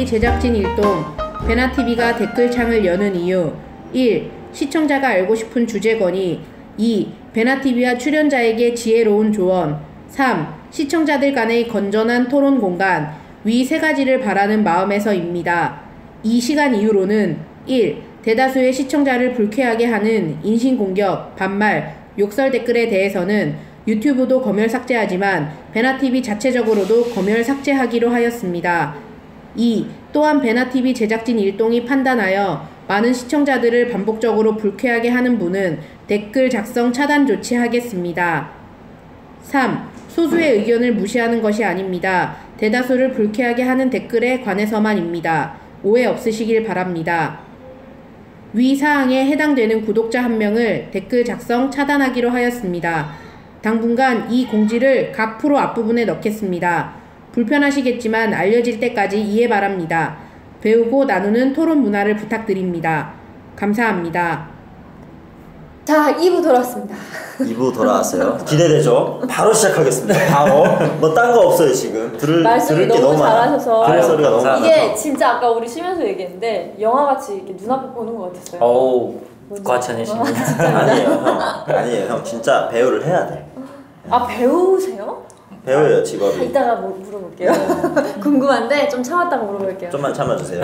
제작진 일동, 베나TV가 댓글창을 여는 이유. 1. 시청자가 알고 싶은 주제 건의. 2. 베나TV와 출연자에게 지혜로운 조언. 3. 시청자들 간의 건전한 토론 공간. 위 세 가지를 바라는 마음에서입니다. 이 시간 이후로는 1. 대다수의 시청자를 불쾌하게 하는 인신공격, 반말, 욕설 댓글에 대해서는 유튜브도 검열 삭제하지만 베나TV 자체적으로도 검열 삭제하기로 하였습니다. 2. 또한 베나TV 제작진 일동이 판단하여 많은 시청자들을 반복적으로 불쾌하게 하는 분은 댓글 작성 차단 조치하겠습니다. 3. 소수의 의견을 무시하는 것이 아닙니다. 대다수를 불쾌하게 하는 댓글에 관해서만입니다. 오해 없으시길 바랍니다. 위 사항에 해당되는 구독자 1명을 댓글 작성 차단하기로 하였습니다. 당분간 이 공지를 각 프로 앞부분에 넣겠습니다. 불편하시겠지만 알려질 때까지 이해 바랍니다. 배우고 나누는 토론 문화를 부탁드립니다. 감사합니다. 자, 2부 돌아왔습니다. 2부 돌아왔어요. 기대되죠? 바로 시작하겠습니다. 바로. 뭐 딴 거 없어요 지금. 말씀이 너무 잘하셔서. 들을 소리가 너무 많아서. 이게 진짜 아까 우리 쉬면서 얘기했는데 영화같이 이렇게 눈앞에 보는 것 같았어요. 어우, 과찬이시네. 아니에요 형. 아니에요 형. 진짜 배우를 해야 돼. 아, 배우세요? 배우예요 직업이. 이따가 물어볼게요. 궁금한데 좀 참았다가 물어볼게요. 좀만 참아주세요.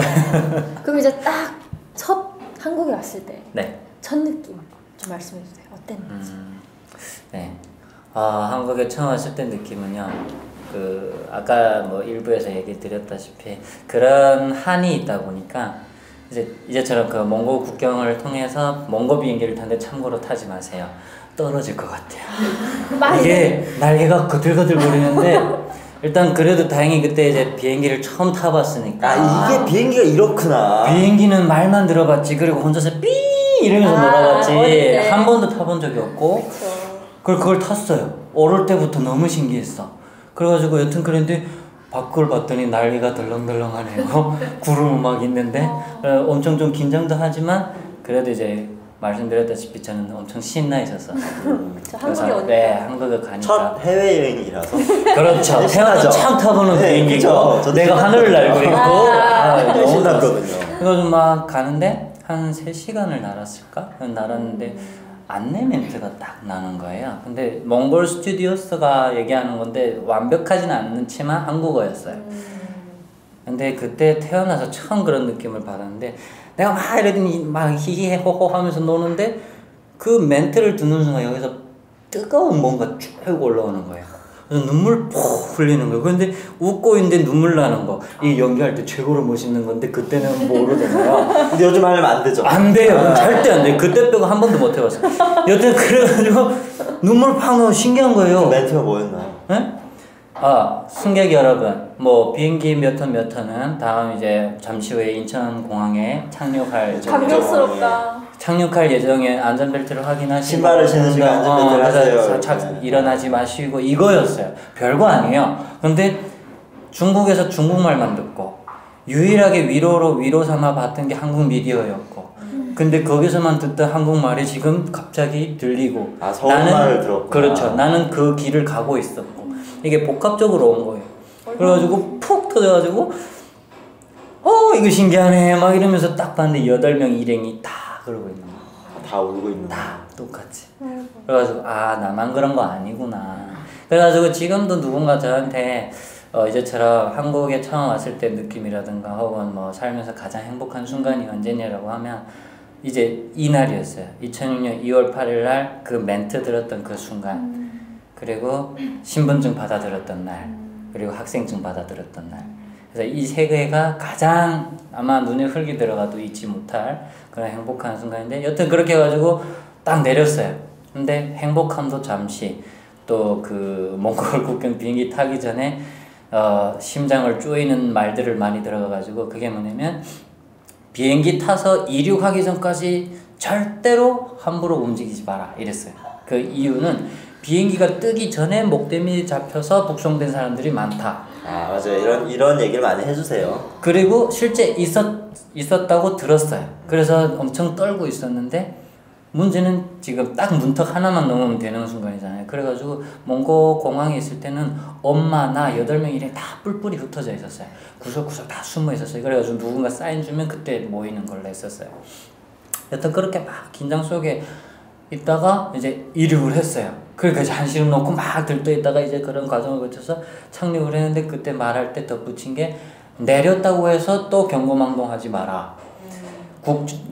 그럼 이제 딱 첫 한국에 왔을 때 네. 첫 느낌 좀 말씀해주세요. 어땠는지. 네. 한국에 처음 왔을 때 느낌은요. 그 아까 뭐 일부에서 얘기 드렸다시피 그런 한이 있다 보니까 이제처럼 그 몽고 국경을 통해서 몽고 비행기를 타는데 참고로 타지 마세요. 떨어질 것 같아요. 이게 날개가 거들거들 거리는데 일단 그래도 다행히 그때 이제 비행기를 처음 타봤으니까. 이게 비행기가 이렇구나. 비행기는 말만 들어봤지. 그리고 혼자서 삐 이러면서 놀아봤지. 어린데. 한 번도 타본 적이 없고. 그쵸. 그걸 탔어요. 오를 때부터 너무 신기했어. 그래가지고 여튼 그랬는데 밖을 봤더니 난리가 덜렁덜렁하네요. 구름 막 있는데 엄청 좀 긴장도 하지만 그래도 이제 말씀드렸다시피 저는 엄청 신나 있었어. 그쵸, 한국에 오니까. 네, 한국에 가니까. 첫 해외여행이라서. 그렇죠. 태어나서 처음 타보는 비행기고 내가 하늘을 날고 있고 너무 너무 신났거든요. 그래가지고 막 가는데 한 3시간을 날았을까? 날았는데 안내 멘트가 딱 나는 거예요. 근데 몽골 스튜디오스가 얘기하는 건데 완벽하지는 않지만 한국어였어요. 근데 그때 태어나서 처음 그런 느낌을 받았는데 내가 막 이러더니 막 히히해 호호 하면서 노는데 그 멘트를 듣는 순간 여기서 뜨거운 뭔가 쭉 올라오는 거예요. 그래서 눈물 푹 흘리는 거예요. 근데 웃고 있는데 눈물 나는 거. 이 연기할 때 최고로 멋있는 건데 그때는 모르잖아요. 근데 요즘 하려면 안 되죠? 안 돼요. 절대 안 돼요. 그때 빼고 한 번도 못 해봤어요. 여튼 그래가지고 눈물 팍 나고 신기한 거예요. 그 멘트가 뭐였나요? 네? 승객 여러분, 뭐 비행기 몇 턴은 다음 이제 잠시 후에 인천공항에 착륙할 예정에 안전벨트를 확인하시고 신발을 신으시고 안전벨트를 하세요. 일어나지 마시고 이거였어요. 별거 아니에요. 근데 중국에서 중국말만 듣고 유일하게 위로 삼아 봤던 게 한국 미디어였고 근데 거기서만 듣던 한국말이 지금 갑자기 들리고 서울말을 들었구나. 그렇죠. 나는 그 길을 가고 있었고 이게 복합적으로 온 거예요. 그래가지고 푹 터져가지고 이거 신기하네 막 이러면서 딱 봤는데 8명 일행이 다 그러고 있는 거야. 다 울고 있는 다 똑같이. 그래가지고 나만 그런 거 아니구나. 그래가지고 지금도 누군가 저한테 이제처럼 한국에 처음 왔을 때 느낌이라든가 혹은 뭐 살면서 가장 행복한 순간이 언제냐라고 하면 이제 이날이었어요. 2006년 2월 8일 날 그 멘트 들었던 그 순간 그리고 신분증 받아들었던 날 그리고 학생증 받아들었던 날 그래서 이 세 개가 가장 아마 눈에 흙이 들어가도 잊지 못할 그런 행복한 순간인데 여튼 그렇게 해가지고 딱 내렸어요. 근데 행복함도 잠시 또 그 몽골 국경 비행기 타기 전에 심장을 쪼이는 말들을 많이 들어가가지고 그게 뭐냐면 비행기 타서 이륙하기 전까지 절대로 함부로 움직이지 마라 이랬어요. 그 이유는 비행기가 뜨기 전에 목덜미 잡혀서 북송된 사람들이 많다. 맞아요. 이런 얘기를 많이 해주세요. 그리고 실제 있었다고 들었어요. 그래서 엄청 떨고 있었는데 문제는 지금 딱 문턱 하나만 넘으면 되는 순간이잖아요. 그래가지고 몽고 공항에 있을 때는 엄마 나 8명이 다 뿔뿔이 흩어져 있었어요. 구석구석 다 숨어 있었어요. 그래가지고 누군가 사인 주면 그때 모이는 걸로 했었어요. 여튼 그렇게 막 긴장 속에 있다가 이제 이륙을 했어요. 그러니까 이제 한시름 놓고 막 들떠 있다가 이제 그런 과정을 거쳐서 착륙을 했는데 그때 말할 때 덧붙인 게 내렸다고 해서 또 경고망동하지 마라.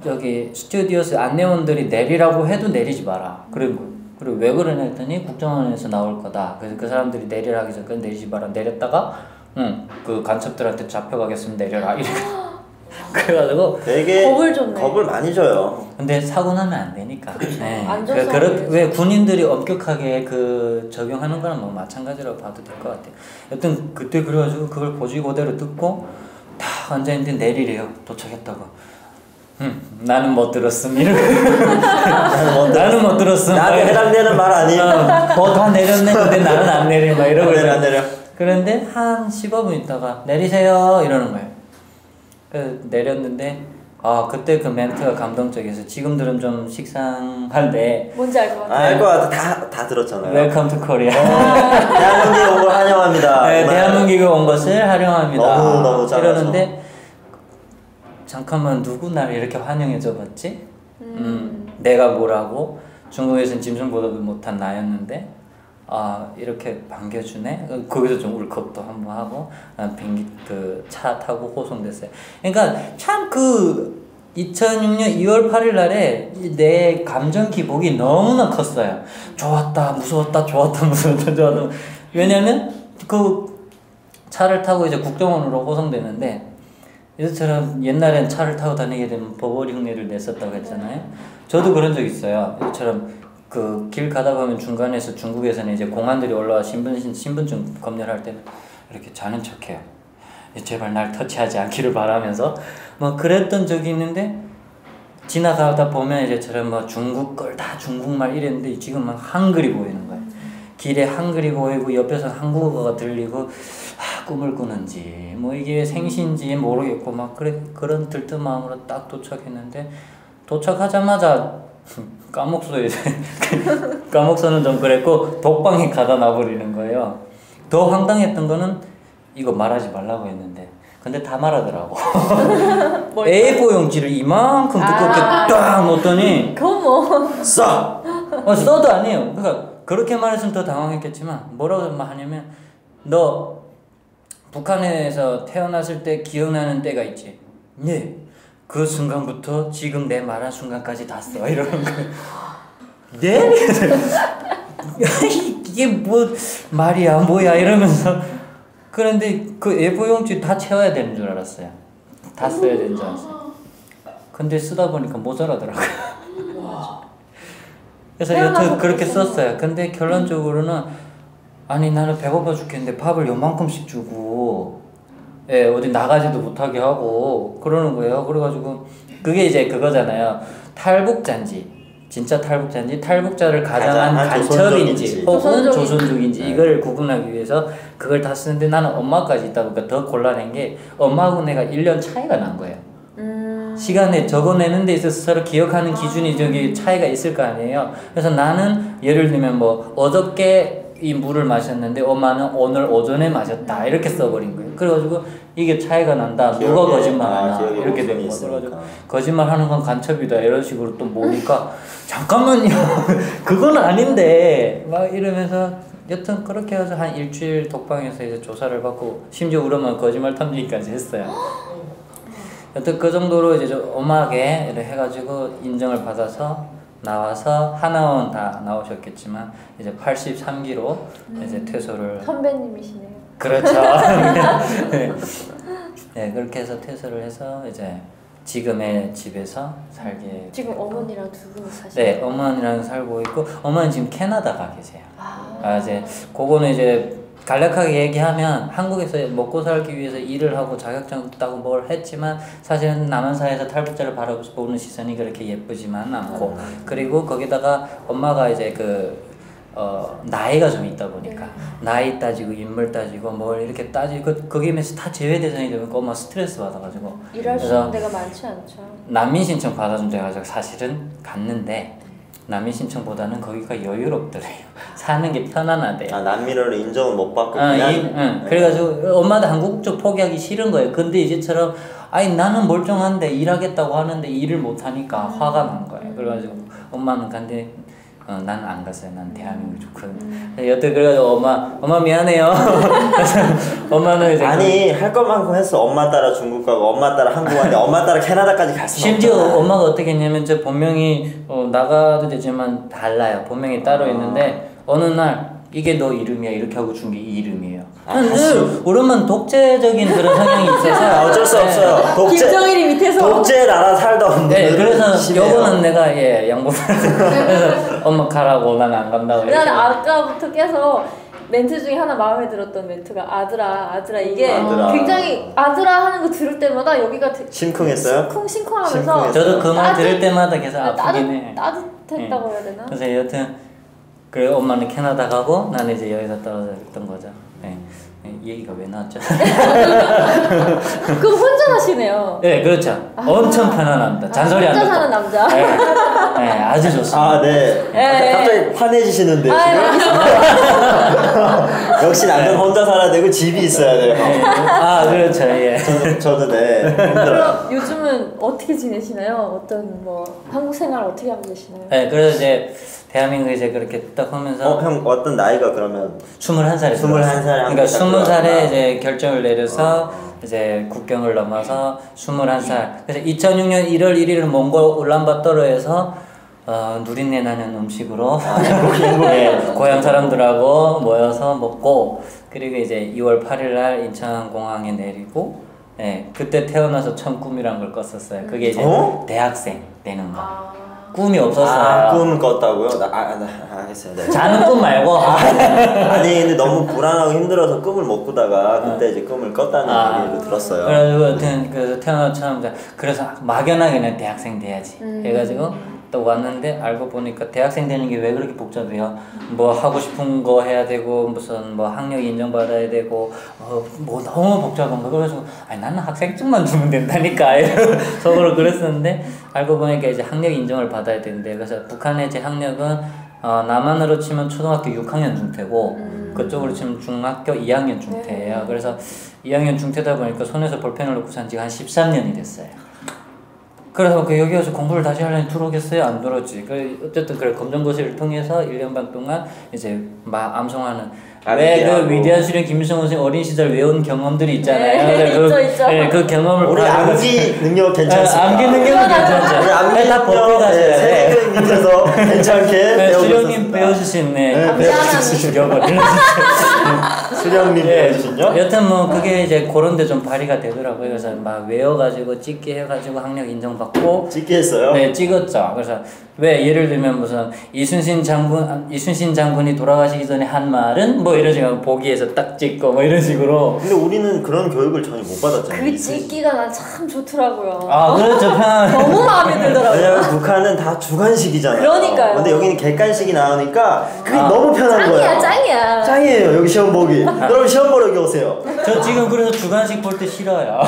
여기 스튜디오스 안내원들이 내리라고 해도 내리지 마라. 그리고 왜 그러냐 했더니 국정원에서 나올 거다. 그래서 그 사람들이 내리라 하기 전까지 내리지 마라. 내렸다가 그 간첩들한테 잡혀가겠으면 내려라. 이렇게. 그래가지고 되게 겁을 줬네. 겁을 많이 줘요. 근데 사고 나면 안 되니까. 네. 안전성을 왜 군인들이 엄격하게 그 적용하는 거랑 뭐 마찬가지라고 봐도 될 것 같아요. 여튼 그때 그래가지고 그걸 고지 그대로 듣고 다 앉아있는데 내리래요. 도착했다고. 나는 못 들었음. 이러고 나는 못 들었음. 나한테 해당되는 말 아니에요. 다 내렸네. 근데 나는 안 내려. 막 이러고 안 내려. 그런데 한 15분 있다가 내리세요. 이러는 거예요. 그래서 내렸는데 그때 그 멘트가 감동적이어서 지금 들으면 좀 식상한데 뭔지 알 것 같아. 알 것 같아. 다 들었잖아요. 웰컴 투 코리아. 대한민국에 온 걸 환영합니다. 네, 대한민국에 온 것을 환영합니다. 너무 잘하죠. 이러는데 잠깐만 누구 나를 이렇게 환영해줘 봤지? 내가 뭐라고? 중국에선 짐승보다도 못한 나였는데 이렇게 반겨주네? 거기서 좀 울컥도 한번 하고 비행기 그 차 타고 호송됐어요. 그러니까 참 2006년 2월 8일 날에 내 감정 기복이 너무나 컸어요. 좋았다, 무서웠다, 좋았다, 무서웠다, 좋았다. 왜냐면 그 차를 타고 이제 국정원으로 호송되는데 이처럼 옛날엔 차를 타고 다니게 되면 버버리 흉내를 냈었다고 했잖아요. 저도 그런 적 있어요. 이처럼 그 길 가다 보면 중간에서 중국에서는 이제 공안들이 올라와 신분증 검열할 때는 이렇게 자는 척해요. 제발 날 터치하지 않기를 바라면서 막 그랬던 적이 있는데 지나가다 보면 이제처럼 뭐 중국 걸 다 중국말 이랬는데 지금은 한글이 보이는 거예요. 길에 한글이 보이고 옆에서 한국어가 들리고 꿈을 꾸는지 뭐 이게 생시인지 모르겠고 막 그런 들뜬 마음으로 딱 도착했는데 도착하자마자 까목소 이제 까목소는 좀 그랬고 독방에 가다 놔버리는 거예요. 더 황당했던 거는 이거 말하지 말라고 했는데 근데 다 말하더라고. A4 용지를 이만큼 두껍게 딱 놓더니 그건 뭐 써! 써도 아니에요. 그러니까 그렇게 말했으면 더 당황했겠지만 뭐라고 하냐면 너 북한에서 태어났을 때 기억나는 때가 있지? 네. 그 순간부터 지금 내 말한 순간까지 다 써. 이러는 거예요. 네? 이게 뭐 말이야 뭐야 이러면서 그런데 그 A4 용지 다 채워야 되는 줄 알았어요. 다 써야 되는 줄 알았어요. 근데 쓰다 보니까 모자라더라고요. 그래서 여튼 그렇게 썼어요. 근데 결론적으로는 아니 나는 배고파 죽겠는데 밥을 요만큼씩 주고 어디 나가지도 못하게 하고 그러는 거예요. 그래가지고 그게 이제 그거잖아요. 탈북자인지 진짜 탈북자인지 탈북자를 가장한 간첩인지 혹은 조선족인지 이걸 구분하기 위해서 그걸 다 쓰는데 나는 엄마까지 있다 보니까 더 곤란한 게 엄마하고 내가 1년 차이가 난 거예요. 시간에 적어내는 데 있어서 서로 기억하는 기준이 저기 차이가 있을 거 아니에요. 그래서 나는 예를 들면 뭐 어저께 이 물을 마셨는데 엄마는 오늘 오전에 마셨다 이렇게 써버린 거예요. 그래가지고 이게 차이가 난다. 누가 거짓말하나 이렇게 된 거예요. 그래가지고 거짓말하는 건 간첩이다 이런 식으로 또 모니까 잠깐만요. 그건 아닌데 막 이러면서 여튼 그렇게 해서 한 일주일 독방에서 이제 조사를 받고 심지어 우리만 거짓말 탐지기까지 했어요. 여튼 그 정도로 이제 좀 엄하게 이렇게 해가지고 인정을 받아서 나와서 하나원 다 나오셨겠지만 이제 83기로 이제 퇴소를 선배님이시네요. 그렇죠. 네, 그렇게 해서 퇴소를 해서 이제 지금의 집에서 살게. 지금 어머니랑 두 분이 사시나요? 네, 어머니랑 살고 있고 어머니 지금 캐나다 가 계세요. 이제 그거는 이제 간략하게 얘기하면 한국에서 먹고 살기 위해서 일을 하고 자격증 따고 뭘 했지만 사실은 남한사회에서 탈북자를 바라보는 시선이 그렇게 예쁘지만 않고 그리고 거기다가 엄마가 이제 나이가 좀 있다 보니까 나이 따지고 인물 따지고 뭘 이렇게 따지고 거기에서 다 제외 대상이 되니까 엄마 스트레스 받아가지고 일할 수 있는 데가 많지 않죠. 난민 신청 받아준 데가 사실은 갔는데 난민 신청보다는 거기가 여유롭더래요. 사는 게 편안하대요. 아 난민으로 인정은 못 받고 응. 그냥. 그래가지고 엄마도 한국 국적 포기하기 싫은 거예요. 근데 이제처럼 아니 나는 멀쩡한데 일하겠다고 하는데 일을 못 하니까 화가 난 거예요. 그래가지고 엄마는 간데 나는 안 갔어요. 난 대한민국 좋거든. 여태 그래가지고 엄마 미안해요. 그래서 엄마는 이제 아니 할 것만큼 했어. 엄마 따라 중국 가고 엄마 따라 한국 왔는데 엄마 따라 캐나다까지 갈 수는 심지어 없잖아. 엄마가 어떻게 했냐면 저 본명이 나가도 되지만 달라요. 본명이 따로 있는데 어느 날 이게 너 이름이야 이렇게 하고 준 게 이 이름이에요. 우리 엄마는 독재적인 그런 성향이 있어서 어쩔 수 없어요. 김정일이 밑에서 독재 나라 살다 온 네, 그래서 심해요. 요거는 내가 양보를 그래서 엄마 가라고 나는 안 간다고 난 아까부터 계속 멘트 중에 하나 마음에 들었던 멘트가 아들아 이게 아들아. 굉장히 아들아 하는 거 들을 때마다 여기가 심쿵했어요? 심쿵하면서 심쿵했어요. 저도 그 말 들을 때마다 계속 아프긴 해. 따뜻했다고 해야 되나? 그래서 여튼 그래 엄마는 캐나다 가고 나는 이제 여기서 떨어져 있던 거죠. 네. 이 얘기가 왜 나왔죠? 그럼 혼자 사시네요. 네, 그렇죠. 엄청 편안합니다. 잔소리 안 혼자 듣고. 사는 남자. 네, 아주 좋습니다. 아 네. 네. 갑자기 환해지시는데 아, 지금? 역시 남자는 혼자 살아야 되고 집이 있어야 돼요. 네. 아, 그렇죠. 예. 저도 네 힘들어요. 그럼 요즘은 어떻게 지내시나요? 어떤 뭐 한국 생활 어떻게 하고 계시나요? 네, 그래서 이제 대한민국에 이제 그렇게 딱 하면서 형 어떤 나이가 그러면 21살에 21살 그러니까 20살에 들어왔구나. 이제 결정을 내려서 이제 국경을 넘어서 21살. 그래서 2006년 1월 1일은 몽골 울란바토르에서 누린내 나는 음식으로 네, 고향 사람들하고 모여서 먹고 그리고 이제 2월 8일 날 인천공항에 내리고 네, 그때 태어나서 처음 꿈이란 걸 꿨었어요. 그게 이제 대학생 되는 거. 꿈이 없었어요. 아, 꿈을 꿨다고요? 알겠어요. 네. 자는 꿈 말고. 아니 근데 너무 불안하고 힘들어서 꿈을 못 꾸다가 그때 이제 꿈을 꿨다는 얘기를 들었어요. 그래가지고 여튼 그래서 태어나 처음 그래서 막연하게 는 대학생 돼야지 해가지고 또 왔는데 알고 보니까 대학생 되는 게 왜 그렇게 복잡해요? 뭐 하고 싶은 거 해야 되고 무슨 뭐 학력 인정받아야 되고 뭐 너무 복잡한 거. 그래서 아니 나는 학생증만 주면 된다니까 속으로 그랬었는데 알고 보니까 이제 학력 인정을 받아야 되는데 그래서 북한의 제 학력은 남한으로 치면 초등학교 6학년 중퇴고 그쪽으로 치면 중학교 2학년 중퇴예요. 그래서 2학년 중퇴다 보니까 손에서 볼펜을 놓고 산 지가 한 13년이 됐어요. 그래서 여기 와서 공부를 다시 하려니 들어오겠어요? 안 들어오지. 어쨌든 그래 검정고시를 통해서 1년 반 동안 이제 암송하는 왜 그 위대한 수련 김일성 선생 어린 시절 외운 경험들이 있잖아요. 네, 있죠. 네, 그 경험을 우리 암기 능력 괜찮습니다. 암기 능력은 괜찮죠. 우리 암기 다 법대 능력 가셔야 돼. 세대교육 밑에서 괜찮게 네, 배우고 수령님 있었습니다. 배워주시네. 배워주시네. 수령님 배워주신요? 여튼 뭐 그게 이제 그런데 좀 발휘가 되더라고요. 그래서 막 외워가지고 찍게 해가지고 학력 인정받고 찍게 했어요? 네, 찍었죠. 그래서 왜 예를 들면 무슨 이순신 장군이 돌아가시기 전에 한 말은 뭐 이런 식으로 보기에서 딱 찍고 뭐 이런 식으로. 근데 우리는 그런 교육을 전혀 못 받았잖아요. 그 찍기가 난 참 좋더라고요. 아, 그렇죠. 편안. 너무 마음에 들더라고요. 왜냐면 북한은 다 주관식이잖아요. 그러니까요. 근데 여기는 객관식이 나오니까 그게 너무 편한 거예요. 짱이야. 짱이에요. 여기 시험 보기. 여러분 시험 보러 여기 오세요. 저 지금 그래서 주관식 볼 때 싫어요.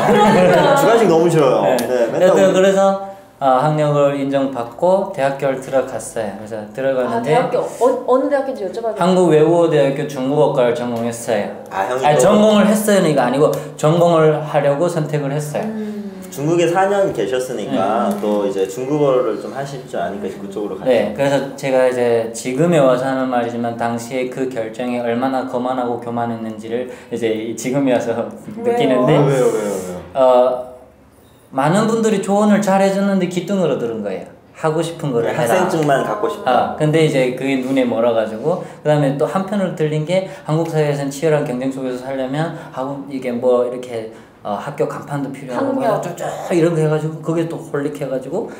주관식 너무 싫어요. 네. 네, 맨날 여튼 그래서 학력을 인정받고 대학교를 들어갔어요. 그래서 들어가는데 대학교 어느 대학교인지 여쭤봐도 한국외국어대학교 중국어과를 전공했어요. 형이 아니 전공을 했어요는 이거 아니고 전공을 하려고 선택을 했어요. 중국에 4년 계셨으니까 또 이제 중국어를 좀 하실 줄 아니까 그쪽으로 가죠. 네, 그래서 제가 이제 지금에 와서 하는 말이지만 당시에 그 결정이 얼마나 거만하고 교만했는지를 이제 지금에 와서 느끼는데 왜요? 많은 분들이 조언을 잘 해줬는데 기뚱으로 들은 거예요. 하고 싶은 거를 해라. 학생증만 갖고 싶다. 근데 이제 그게 눈에 멀어가지고 그 다음에 또 한편으로 들린 게 한국 사회에서는 치열한 경쟁 속에서 살려면 이게 뭐 이렇게 학교 간판도 필요하고 뭐 쫙쫙 이런 거 해가지고 그게 또 홀릭해가지고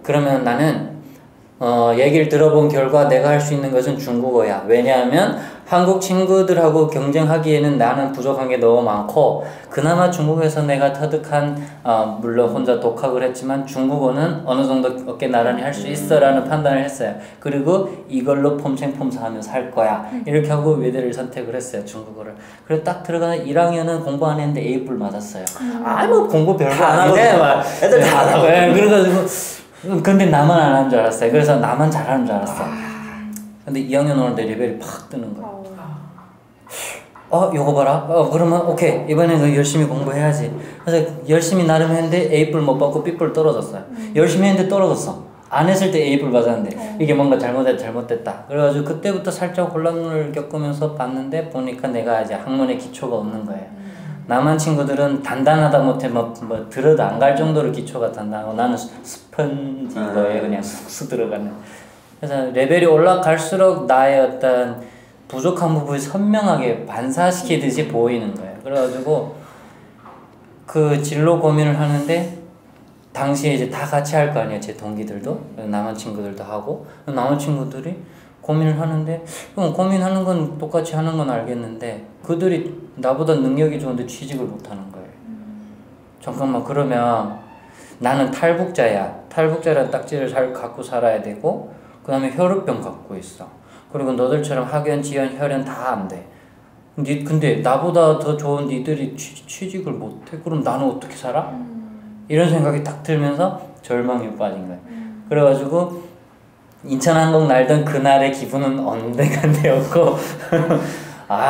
그러면 나는 얘기를 들어본 결과 내가 할 수 있는 것은 중국어야. 왜냐하면 한국 친구들하고 경쟁하기에는 나는 부족한 게 너무 많고 그나마 중국에서 내가 터득한 물론 혼자 독학을 했지만 중국어는 어느 정도 어깨 나란히 할 수 있어 라는 판단을 했어요. 그리고 이걸로 폼생폼사하며 살 거야. 이렇게 하고 외대를 선택을 했어요. 중국어를. 그래서 딱 들어가서 1학년은 공부 안 했는데 A뿔 맞았어요. 뭐 공부 별거 다 안 아니네. 하거든요. 애들 다 안 하거든요. 그래가지고 근데 나만 안 하는 줄 알았어요. 그래서 나만 잘하는 줄 알았어. 근데 2학년 오는데 레벨이 팍 뜨는 거야. 요거 봐라. 그러면 오케이. 이번에는 열심히 공부해야지. 그래서 열심히 나름 했는데 A뿔 못 받고 B뿔 떨어졌어요. 열심히 했는데 떨어졌어. 안 했을 때 A뿔 받았는데 이게 뭔가 잘못됐다. 그래가지고 그때부터 살짝 혼란을 겪으면서 봤는데 보니까 내가 이제 학문의 기초가 없는 거예요. 남한 친구들은 단단하다 못해 뭐 들어도 안 갈 정도로 기초가 단단하고 나는 스펀지인 거예요. 그냥 쑥쑥 들어가는. 그래서 레벨이 올라갈수록 나의 어떤 부족한 부분이 선명하게 반사시키듯이 보이는 거예요. 그래가지고 그 진로 고민을 하는데 당시에 이제 다 같이 할 거 아니에요. 제 동기들도 남한 친구들도 하고 남한 친구들이 고민을 하는데 고민하는 건 똑같이 하는 건 알겠는데 그들이 나보다 능력이 좋은데 취직을 못 하는 거예요. 잠깐만 그러면 나는 탈북자야. 탈북자라는 딱지를 잘 갖고 살아야 되고 그 다음에 혈우병 갖고 있어. 그리고 너들처럼 학연, 지연, 혈연 다 안 돼. 근데 나보다 더 좋은 니들이 취직을 못해? 그럼 나는 어떻게 살아? 이런 생각이 딱 들면서 절망에 빠진 거예요. 그래가지고 인천항공 날던 그날의 기분은 언데간데였고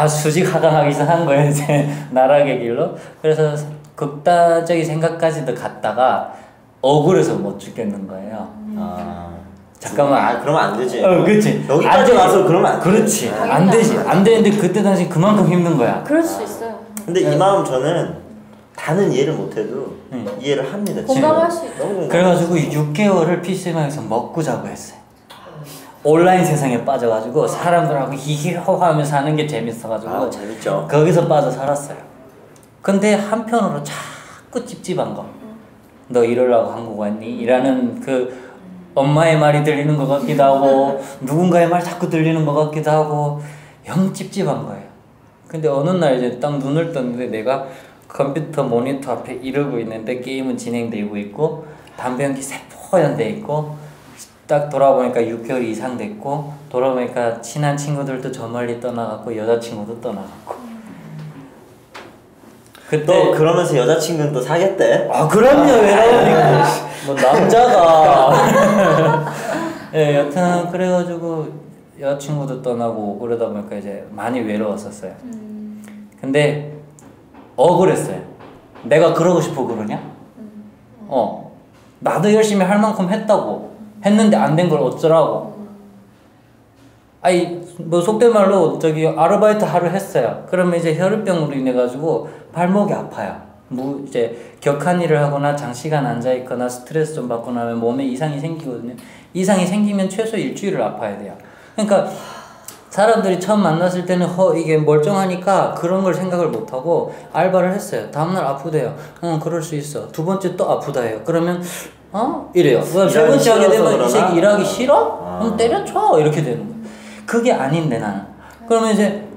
수직 하강하기 시작한 거예요. 이제 나락의 길로. 그래서 극단적인 생각까지도 갔다가 억울해서 못 죽겠는 거예요. 잠깐만. 그러면 안 되지. 그렇지. 여기까지 와서 그러면 안 되지. 그렇지. 안 되지. 안 되는데 그때 당시 그만큼 힘든 거야. 그럴 수 있어요. 근데 이 마음 저는 다는 이해를 못해도 이해를 합니다. 공감할 수 있죠. 그래가지고 6개월을 PC방에서 먹고 자고 했어요. 온라인 세상에 빠져가지고 사람들하고 히히호호하면서 사는 게 재밌어가지고 재밌죠. 거기서 빠져 살았어요. 근데 한편으로 자꾸 찝찝한 거. 너 이러려고 한국 왔니? 이라는 그 엄마의 말이 들리는 것 같기도 하고 누군가의 말 자꾸 들리는 것 같기도 하고 영 찝찝한 거예요. 근데 어느 날 이제 딱 눈을 떴는데 내가 컴퓨터 모니터 앞에 이러고 있는데 게임은 진행되고 있고 담배 연기 새뽀얀 데 있고 딱 돌아보니까 6개월 이상 됐고 돌아보니까 친한 친구들도 저 멀리 떠나갔고 여자친구도 떠나갔고 그때 또 그러면서 여자친구는 또 사귀었대? 그럼요. 왜냐면 뭐 남자가 예, 여튼 그래가지고 여자친구도 떠나고 그러다 보니까 이제 많이 외로웠었어요. 근데 억울했어요. 내가 그러고 싶어 그러냐? 나도 열심히 할 만큼 했는데 안 된 걸 어쩌라고. 뭐 속된 말로 아르바이트 하루 했어요. 그러면 이제 혈우병으로 인해 가지고 발목이 아파요. 이제 격한 일을 하거나 장시간 앉아 있거나 스트레스 좀 받고 나면 몸에 이상이 생기거든요. 이상이 생기면 최소 일주일을 아파야 돼요. 그러니까 사람들이 처음 만났을 때는 이게 멀쩡하니까 그런 걸 생각을 못하고 알바를 했어요. 다음날 아프대요. 그럴 수 있어. 두 번째 또 아프다 해요. 그러면 이래요. 세 번째 하게 되면 이 새끼 일하기 싫어? 그럼 때려쳐. 이렇게 되는 거예요. 그게 아닌데 나는. 그러면 이제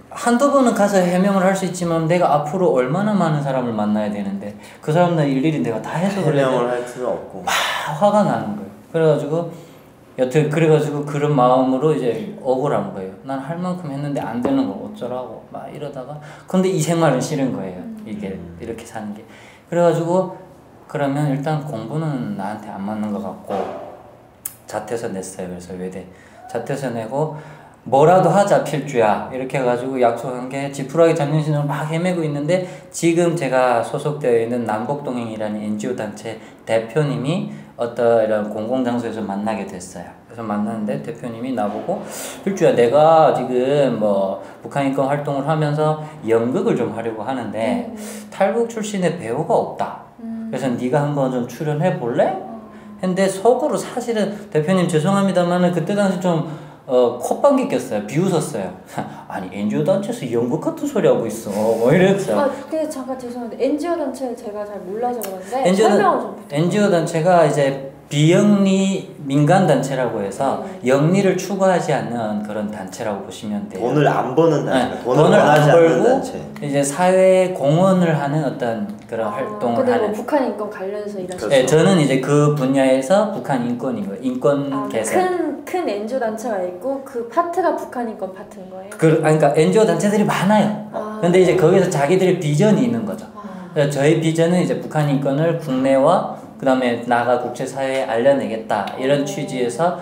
한두 번은 가서 해명을 할 수 있지만 내가 앞으로 얼마나 많은 사람을 만나야 되는데 그 사람들 일일이 내가 다 해석을 해명을 할 수는 없고 화가 나는 거예요. 그래가지고 여튼 그래가지고 그런 마음으로 이제 억울한 거예요. 난 할 만큼 했는데 안 되는 거 어쩌라고 막 이러다가 근데 이 생활은 싫은 거예요. 이게 이렇게 사는 게. 그래가지고 그러면 일단 공부는 나한테 안 맞는 것 같고 자퇴서 냈어요. 그래서 외대 자퇴서 내고 뭐라도 하자 필주야 이렇게 해가지고 약속한 게 지푸라기 잡는 신으로 막 헤매고 있는데 지금 제가 소속되어 있는 남북동행이라는 NGO 단체 대표님이 어떤 이런 공공장소에서 만나게 됐어요. 그래서 만났는데 대표님이 나보고 필주야 내가 지금 뭐 북한 인권 활동을 하면서 연극을 좀 하려고 하는데 탈북 출신의 배우가 없다. 그래서 네가 한번 좀 출연해 볼래? 근데 속으로 사실은 대표님 죄송합니다만은 그때 당시 좀 콧방귀 꼈어요. 비웃었어요. 아니 NGO 단체에서 연극 같은 소리 하고 있어. 뭐 이랬어요. 근데 잠깐 죄송한데 NGO 단체를 제가 잘 몰라서 그런데 설명을 좀 부탁드려요. NGO 단체가 이제 비영리 민간 단체라고 해서 영리를 추구하지 않는 그런 단체라고 보시면 돼요. 돈을 안 버는 단체. 돈을 안 벌고 단체. 이제 사회에 공헌을 하는 어떤 그런 활동을 근데 하는. 뭐 북한 인권 관련해서 일하시는. 네, 저는 이제 그 분야에서 북한 인권인 거예요. 인권 개선. 큰 NGO 단체가 있고 그 파트가 북한 인권 파트인 거예요. 그러니까 NGO 단체들이 많아요. 근데 이제 거기서 자기들의 비전이 있는 거죠. 그래서 저희 비전은 이제 북한 인권을 국내와 그다음에 나가 국제사회에 알려내겠다 이런 취지에서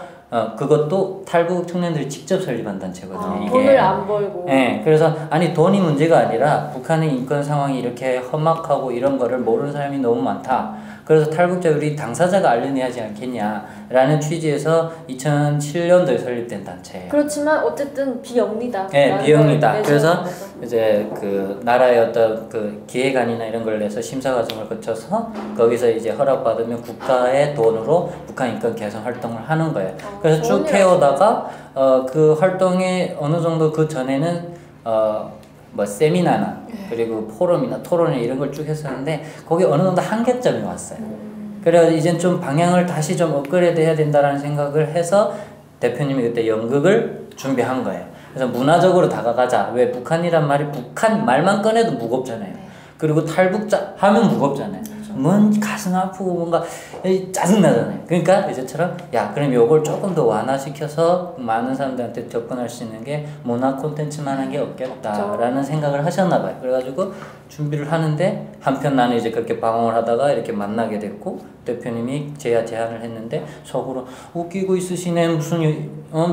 그것도 탈북 청년들이 직접 설립한 단체거든요. 이게. 돈을 안 벌고. 네, 그래서 아니 돈이 문제가 아니라 북한의 인권 상황이 이렇게 험악하고 이런 거를 모르는 사람이 너무 많다. 그래서 탈북자 우리 당사자가 알려내야 하지 않겠냐라는 취지에서 2007년도에 설립된 단체예요. 그렇지만 어쨌든 비영리다. 네, 비영리다. 그래서 이제 그 나라의 어떤 그 기획안이나 이런 걸 내서 심사 과정을 거쳐서 거기서 이제 허락받으면 국가의 돈으로 북한 인권 개선 활동을 하는 거예요. 그래서 쭉 해오다가 그 활동에 어느 정도 그 전에는 뭐 세미나나 그리고 포럼이나 토론회 이런 걸 쭉 했었는데 거기 어느 정도 한계점이 왔어요. 그래서 이젠 좀 방향을 다시 좀 업그레이드 해야 된다라는 생각을 해서 대표님이 그때 연극을 준비한 거예요. 그래서 문화적으로 다가가자. 왜 북한이란 말이 북한 말만 꺼내도 무겁잖아요. 그리고 탈북자 하면 무겁잖아요. 뭔 가슴 아프고 뭔가 짜증나잖아요. 그러니까 이제처럼 야 그럼 요걸 조금 더 완화시켜서 많은 사람들한테 접근할 수 있는 게 문화 콘텐츠만 한 게 없겠다라는 생각을 하셨나 봐요. 그래가지고 준비를 하는데 한편 나는 이제 그렇게 방황을 하다가 이렇게 만나게 됐고 대표님이 제안을 했는데 속으로 웃기고 있으시네 무슨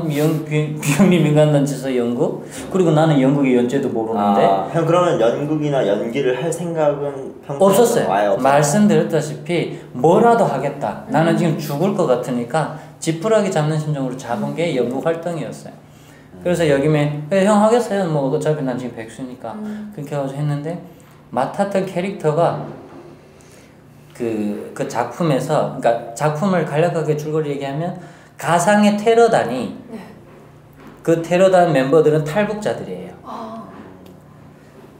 비영리 민간단체에서 연극? 그리고 나는 연극의 연재도 모르는데 형 그러면 연극이나 연기를 할 생각은 평소에 없었어요. 말씀드렸다시피 뭐라도 하겠다. 나는 지금 죽을 것 같으니까 지푸라기 잡는 심정으로 잡은 게 연극 활동이었어요. 그래서 여기면 형 하겠어요. 뭐 어차피 난 지금 백수니까 그렇게 해서 했는데 맡았던 캐릭터가 그 작품에서 그러니까 작품을 간략하게 줄거리 얘기하면 가상의 테러단이 그 테러단 멤버들은 탈북자들이에요.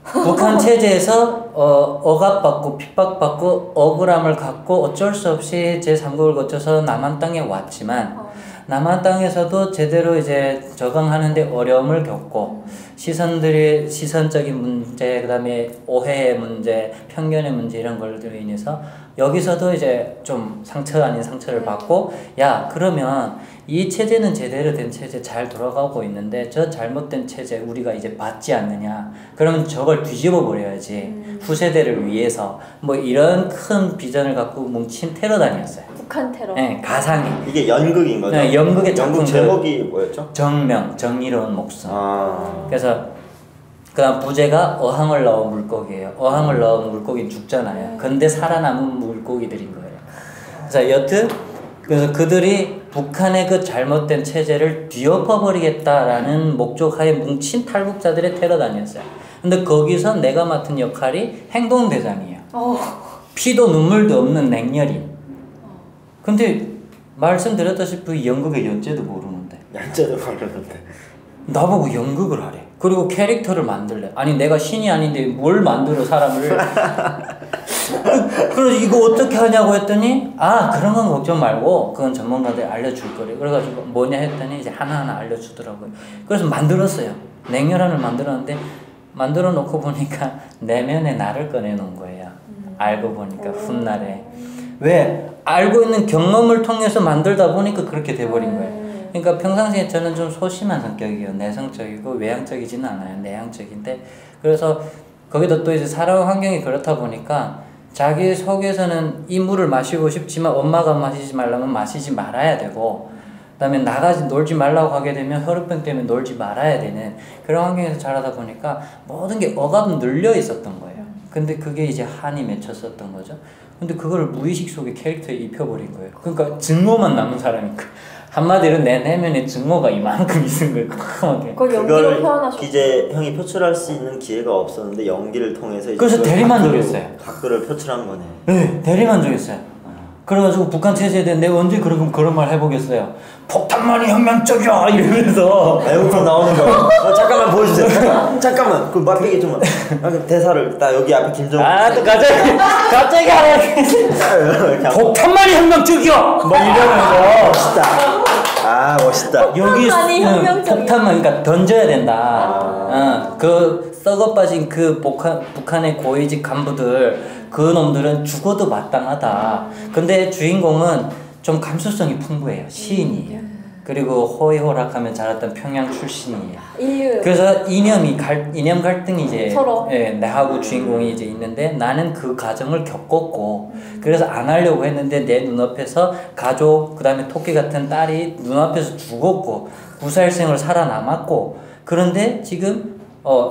북한 체제에서 억압받고 핍박받고 억울함을 갖고 어쩔 수 없이 제3국을 거쳐서 남한 땅에 왔지만 남한 땅에서도 제대로 이제 적응하는데 어려움을 겪고 시선적인 문제, 그다음에 오해의 문제, 편견의 문제 이런 걸로 인해서 여기서도 이제 좀 상처 아닌 상처를 받고 야 그러면 이 체제는 제대로 된 체제 잘 돌아가고 있는데 저 잘못된 체제 우리가 이제 받지 않느냐 그러면 저걸 뒤집어 버려야지 후세대를 위해서 뭐 이런 큰 비전을 갖고 뭉친 테러단이었어요. 북한 테러. 네, 가상이. 이게 연극인 거죠? 네, 연극의 연극 제목이 뭐였죠? 정명, 정의로운 목숨. 그래서 그다음 부제가 어항을 넣은 물고기예요. 어항을 넣은 물고기는 죽잖아요. 근데 살아남은 물고기들인 거예요. 그래서 여튼 그래서 그들이 북한의 그 잘못된 체제를 뒤엎어버리겠다라는 목적하에 뭉친 탈북자들의 테러단이었어요. 근데 거기서 내가 맡은 역할이 행동대장이에요. 피도 눈물도 없는 냉혈인. 근데 말씀드렸다시피 연극의 연재도 모르는데. 연재도 모르는데. 나보고 연극을 하래. 그리고 캐릭터를 만들래. 아니 내가 신이 아닌데 뭘 만들어 사람을. 그래서 이거 어떻게 하냐고 했더니 그런 건 걱정 말고 그건 전문가들이 알려줄 거래. 그래가지고 뭐냐 했더니 이제 하나하나 알려주더라고요. 그래서 만들었어요. 냉혈한을 만들었는데 만들어 놓고 보니까 내면의 나를 꺼내놓은 거예요. 알고 보니까 훗날에. 왜? 알고 있는 경험을 통해서 만들다 보니까 그렇게 돼버린 거예요. 그러니까 평상시에 저는 좀 소심한 성격이에요. 내성적이고 외향적이지는 않아요. 내향적인데 그래서 거기다 또 이제 살아온 환경이 그렇다 보니까 자기 속에서는 이 물을 마시고 싶지만 엄마가 마시지 말라면 마시지 말아야 되고 그다음에 나가지 놀지 말라고 하게 되면 혈우병 때문에 놀지 말아야 되는 그런 환경에서 자라다 보니까 모든 게 억압 눌려 있었던 거예요. 근데 그게 이제 한이 맺혔었던 거죠. 근데 그걸 무의식 속에 캐릭터에 입혀버린 거예요. 그러니까 증오만 남은 사람이니까 한마디로 내 내면에 증오가 이만큼 있는 거예요. 그걸 연기로 표현하셨어요. 이제 형이 표출할 수 있는 기회가 없었는데 연기를 통해서 그래서 대리만족했어요. 각도를 표출한 거네. 네, 대리만족했어요. 그래가지고 북한 체제에 대해 내가 언제 그런 말 해보겠어요. 폭탄만이 혁명적이야 이러면서 애국품 나오는 거. 잠깐만 보여주세요. 잠깐만. 그 맛보기 좀. 대사를 나 여기 앞에 김정은. 또 갑자기 하나. 폭탄만이 혁명적이야. 막 이러면서. 멋있다. 멋있다. 여기 혁명적이야. 폭탄만 그러니까 던져야 된다. 그 썩어빠진 그 북한의 고위직 간부들 그 놈들은 죽어도 마땅하다. 근데 주인공은 좀 감수성이 풍부해요. 시인이에요. 그리고 호의호락하며 자랐던 평양 출신이에요. 인류. 그래서 이념 갈등이 이제 서로. 예, 나하고 주인공이 이제 있는데 나는 그 과정을 겪었고 그래서 안 하려고 했는데 내 눈앞에서 가족 그다음에 토끼 같은 딸이 눈앞에서 죽었고 무사일생으로 살아남았고 그런데 지금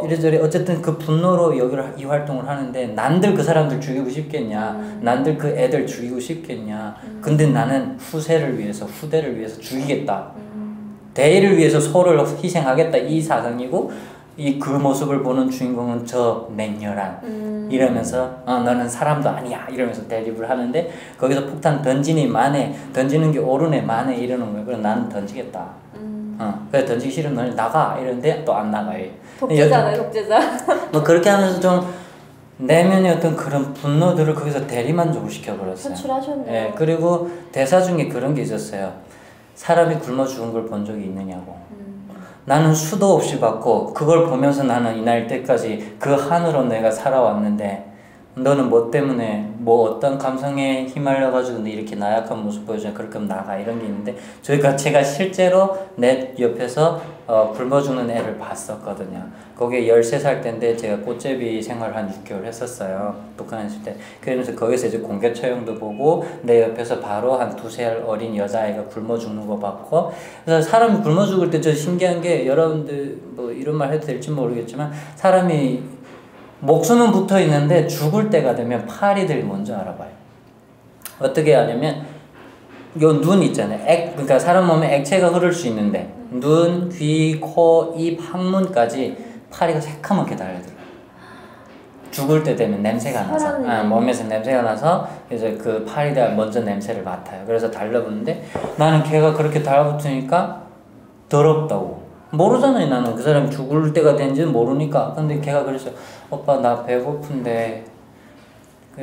이래저래 어쨌든 그 분노로 여기를 이 활동을 하는데 난들 그 사람들 죽이고 싶겠냐 난들 그 애들 죽이고 싶겠냐 근데 나는 후세를 위해서 후대를 위해서 죽이겠다 대의를 위해서 소를 희생하겠다 이 사상이고 그 모습을 보는 주인공은 저 맹렬한 이러면서 너는 사람도 아니야 이러면서 대립을 하는데 거기서 폭탄 던지니 만에 던지는 게 옳으네 만에 이러는 거예요. 그래서 나는 던지겠다. 그래 던지기 싫으면 너는 나가 이러는데 또 안 나가요. 독재자네 독재자. 뭐 그렇게 하면서 좀 내면의 어떤 그런 분노들을 거기서 대리만족을 시켜버렸어요. 표출하셨네요. 예, 그리고 대사 중에 그런 게 있었어요. 사람이 굶어 죽은 걸 본 적이 있느냐고. 나는 수도 없이 받고 그걸 보면서 나는 이날 때까지 그 한으로 내가 살아왔는데 너는 뭐 때문에 뭐 어떤 감성에 휘말려가지고 이렇게 나약한 모습 보여줘 그렇게 하면 나가 이런 게 있는데 제가 실제로 내 옆에서 굶어 죽는 애를 봤었거든요. 거기에 13살 때인데 제가 꽃제비 생활을 한 6개월 했었어요. 북한에 있을 때. 그러면서 거기서 이제 공개 처형도 보고 내 옆에서 바로 한 2살 어린 여자아이가 굶어 죽는 거 봤고 그래서 사람이 굶어 죽을 때 저 신기한 게 여러분들 뭐 이런 말 해도 될지 모르겠지만 사람이 목숨은 붙어 있는데 죽을 때가 되면 파리들이 먼저 알아봐요. 어떻게 하냐면 요 눈 있잖아요. 그러니까 사람 몸에 액체가 흐를 수 있는데 눈, 귀, 코, 입, 항문까지 파리가 새카맣게 달려들어요. 죽을 때 되면 냄새가 나서 몸에서 냄새가 나서 이제 그 파리가 먼저 냄새를 맡아요. 그래서 달라붙는데 나는 걔가 그렇게 달라붙으니까 더럽다고. 모르잖아요. 나는 그 사람이 죽을 때가 된지는 모르니까. 근데 걔가 그랬어요. 오빠 나 배고픈데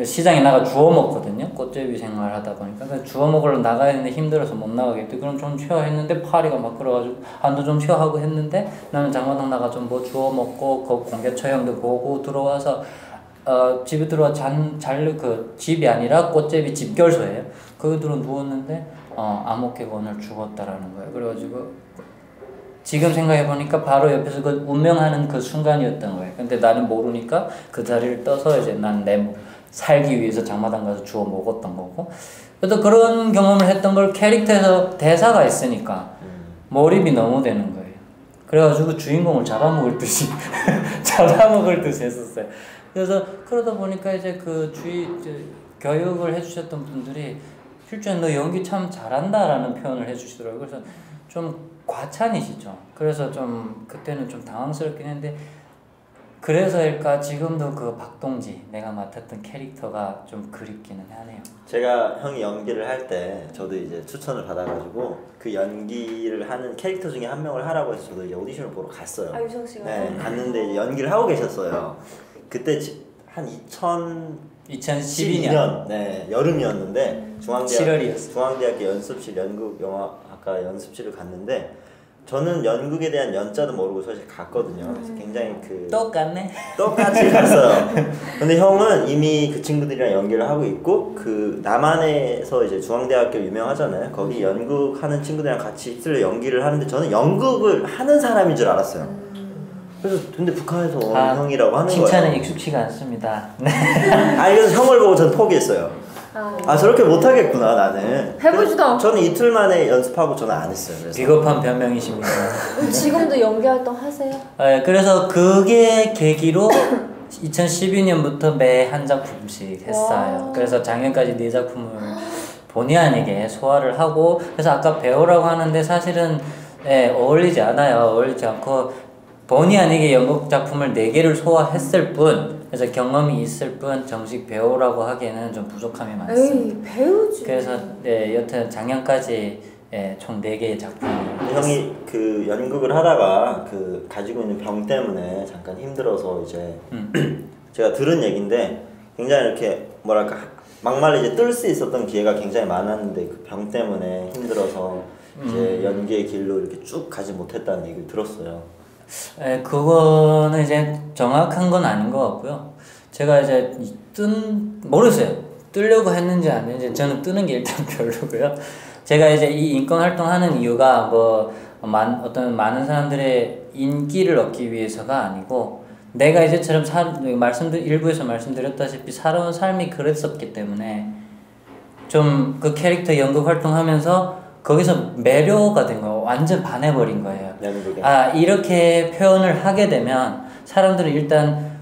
시장에 나가 주워 먹거든요. 꽃제비 생활하다 보니까 주워 먹으러 나가야 되는데 힘들어서 못 나가겠대. 그럼 좀 쉬어 했는데 파리가 막 그래가지고 안도 좀 쉬어 하고 했는데 나는 장마당 나가 좀 뭐 주워 먹고 그 공개 처형도 보고 들어와서 집에 들어와 그 집이 아니라 꽃제비 집결소예요. 거기 들어 누웠는데 암흑개가 오늘 죽었다라는 거예요. 그래가지고 지금 생각해보니까 바로 옆에서 그 운명하는 그 순간이었던 거예요. 근데 나는 모르니까 그 자리를 떠서 이제 난 살기 위해서 장마당 가서 주워 먹었던 거고. 그래서 그런 경험을 했던 걸 캐릭터에서 대사가 있으니까 몰입이 너무 되는 거예요. 그래가지고 주인공을 잡아먹을 듯이 했었어요. 그래서 그러다 보니까 이제 교육을 해주셨던 분들이 실제 너 연기 참 잘한다라는 표현을 해주시더라고요. 그래서 좀 과찬이시죠. 그래서 좀 그때는 좀 당황스럽긴 했는데 그래서일까 지금도 그 박동지 내가 맡았던 캐릭터가 좀 그립기는 하네요. 제가 형이 연기를 할 때 저도 이제 추천을 받아가지고 그 연기를 하는 캐릭터 중에 한 명을 하라고 해서 저도 이제 오디션을 보러 갔어요. 유성 씨가. 네, 갔는데 이제 연기를 하고 계셨어요. 그때 한 2012년 네, 여름이었는데 중앙대학교 연습실 연극영화학과 연습실을 갔는데 저는 연극에 대한 연자도 모르고 사실 갔거든요. 그래서 굉장히 똑같이 갔어요. 근데 형은 이미 그 친구들이랑 연기를 하고 있고 그 남한에서 이제 중앙대학교 유명하잖아요. 거기 연극하는 친구들이랑 같이 있을 연기를 하는데 저는 연극을 하는 사람인 줄 알았어요. 그래서 근데 북한에서 형이라고 하는 거예요. 칭찬은 익숙치가 않습니다. 그래서 형을 보고 저는 포기했어요. 저렇게 못하겠구나 나는. 해보지도 않고. 저는 이틀 만에 연습하고 저는 안 했어요. 그래서. 비겁한 변명이십니다. 지금도 연기 활동 하세요? 네, 그래서 그게 계기로 2012년부터 매 한 작품씩 했어요. 와. 그래서 작년까지 4작품을 본의 아니게 소화를 하고 그래서 아까 배우라고 하는데 사실은 어울리지 않아요. 어울리지 않고 본의 아니게 연극 작품을 4개를 소화했을 뿐 그래서 경험이 있을 뿐 정식 배우라고 하기에는 좀 부족함이 많습니다. 에이 배우지. 그래서 여튼 작년까지 총 4개의 작품을 형이 그 연극을 하다가 그 가지고 있는 병 때문에 잠깐 힘들어서 이제 제가 들은 얘긴데 굉장히 이렇게 뭐랄까 막말로 이제 뜰 수 있었던 기회가 굉장히 많았는데 그 병 때문에 힘들어서 이제 연기의 길로 이렇게 쭉 가지 못했다는 얘기를 들었어요. 그거는 이제 정확한 건 아닌 것 같고요. 제가 이제 모르겠어요. 뜨려고 했는지 안 했는지 저는 뜨는 게 일단 별로고요. 제가 이제 이 인권 활동하는 이유가 뭐 어떤 많은 사람들의 인기를 얻기 위해서가 아니고 내가 이제처럼 일부에서 말씀드렸다시피 살아온 삶이 그랬었기 때문에 좀 그 캐릭터 연극 활동하면서 거기서 매료가 된 거예요. 완전 반해버린 거예요. 아, 이렇게 표현을 하게 되면 사람들은 일단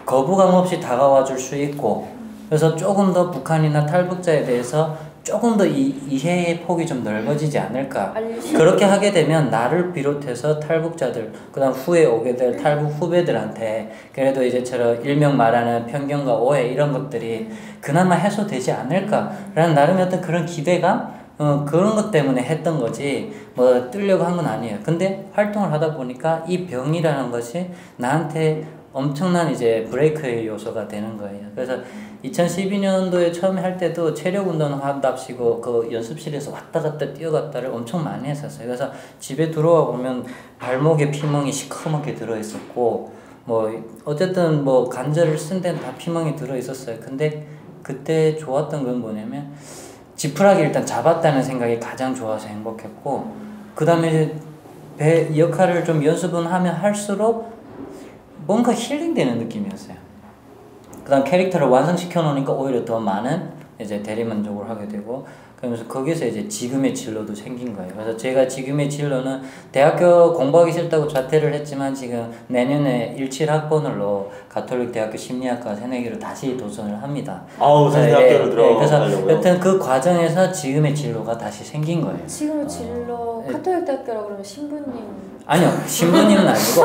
거부감 없이 다가와 줄 수 있고, 그래서 조금 더 북한이나 탈북자에 대해서 조금 더 이해의 폭이 좀 넓어지지 않을까. 그렇게 하게 되면 나를 비롯해서 탈북자들, 그 다음 후에 오게 될 탈북 후배들한테 그래도 이제처럼 일명 말하는 편견과 오해 이런 것들이 그나마 해소되지 않을까라는 나름의 어떤 그런 기대감? 그런 것 때문에 했던 거지 뭐 뜨려고 한 건 아니에요. 근데 활동을 하다 보니까 이 병이라는 것이 나한테 엄청난 이제 브레이크의 요소가 되는 거예요. 그래서 2012년도에 처음에 할 때도 체력 운동을 한답시고 그 연습실에서 왔다 갔다 뛰어갔다를 엄청 많이 했었어요. 그래서 집에 들어와 보면 발목에 피멍이 시커멓게 들어 있었고 뭐 어쨌든 뭐 관절을 쓴 데는 다 피멍이 들어 있었어요. 근데 그때 좋았던 건 뭐냐면 지푸라기 일단 잡았다는 생각이 가장 좋아서 행복했고, 그 다음에 이제 배 역할을 좀 연습은 하면 할수록 뭔가 힐링되는 느낌이었어요. 그 다음 캐릭터를 완성시켜 놓으니까 오히려 더 많은 이제 대리만족을 하게 되고, 그러면서 거기서 이제 지금의 진로도 생긴 거예요. 그래서 제가 지금의 진로는 대학교 공부하기 싫다고 자퇴를 했지만 지금 내년에 17학번으로 가톨릭 대학교 심리학과 새내기로 다시 도전을 합니다. 아우, 새내기학교로 그래서 들어가려고요? 여튼 그 과정에서 지금의 진로가 다시 생긴 거예요. 지금의 진로 가톨릭 대학교라고 그러면 신부님 아니요, 신부님은 아니고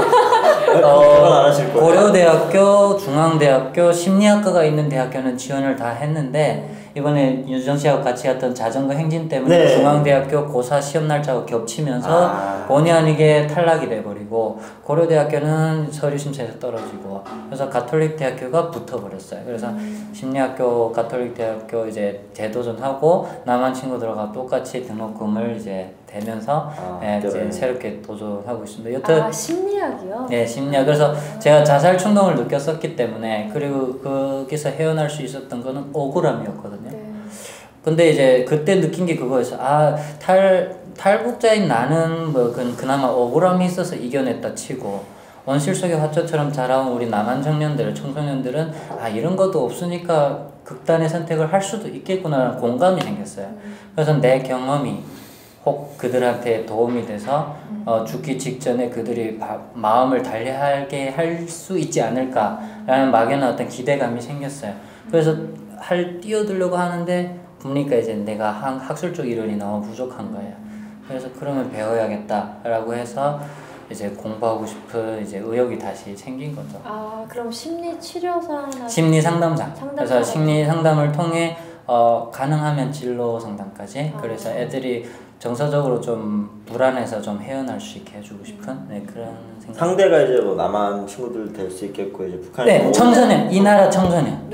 안 하실 거예요? 고려대학교, 중앙대학교, 심리학과가 있는 대학교는 지원을 다 했는데 이번에 윤정 씨하고 같이 했던 자전거 행진 때문에 중앙대학교 고사 시험 날짜가 겹치면서 본의 아니게 탈락이 돼버리고 고려대학교는 서류 심사에서 떨어지고 그래서 가톨릭 대학교가 붙어버렸어요. 그래서 심리학교, 가톨릭 대학교 이제 재도전하고 남한 친구들과 똑같이 등록금을 이제 대면서 이제 새롭게 도전하고 있습니다. 여튼 심리학이요? 네, 심리학. 그래서 제가 자살 충동을 느꼈었기 때문에 그리고 거기서 헤어날 수 있었던 거는 억울함이었거든요. 네. 근데 이제 그때 느낀 게 그거였어. 아, 탈북자인 나는 뭐 그나마 억울함이 있어서 이겨냈다 치고 원실 속의 화초처럼 자라온 우리 남한 청년들, 청소년들은 아, 이런 것도 없으니까 극단의 선택을 할 수도 있겠구나라는 공감이 생겼어요. 그래서 내 경험이 혹 그들한테 도움이 돼서 죽기 직전에 그들이 마음을 달리하게 할 수 있지 않을까라는 막연한 어떤 기대감이 생겼어요. 그래서 뛰어들려고 하는데 보니까 이제 내가 학술적 이론이 너무 부족한 거예요. 그래서 그러면 배워야겠다라고 해서 이제 공부하고 싶은 이제 의욕이 다시 생긴 거죠. 아, 그럼 심리 치료사나 심리 상담사. 그래서 심리 상담을 통해 가능하면 진로 상담까지. 그래서 애들이 정서적으로 좀 불안해서 좀 헤어날 수 있게 해주고 싶은 그런 생각. 상대가 이제 뭐 남한 친구들 될 수 있겠고 이제 북한. 네, 청소년, 이 나라 청소년.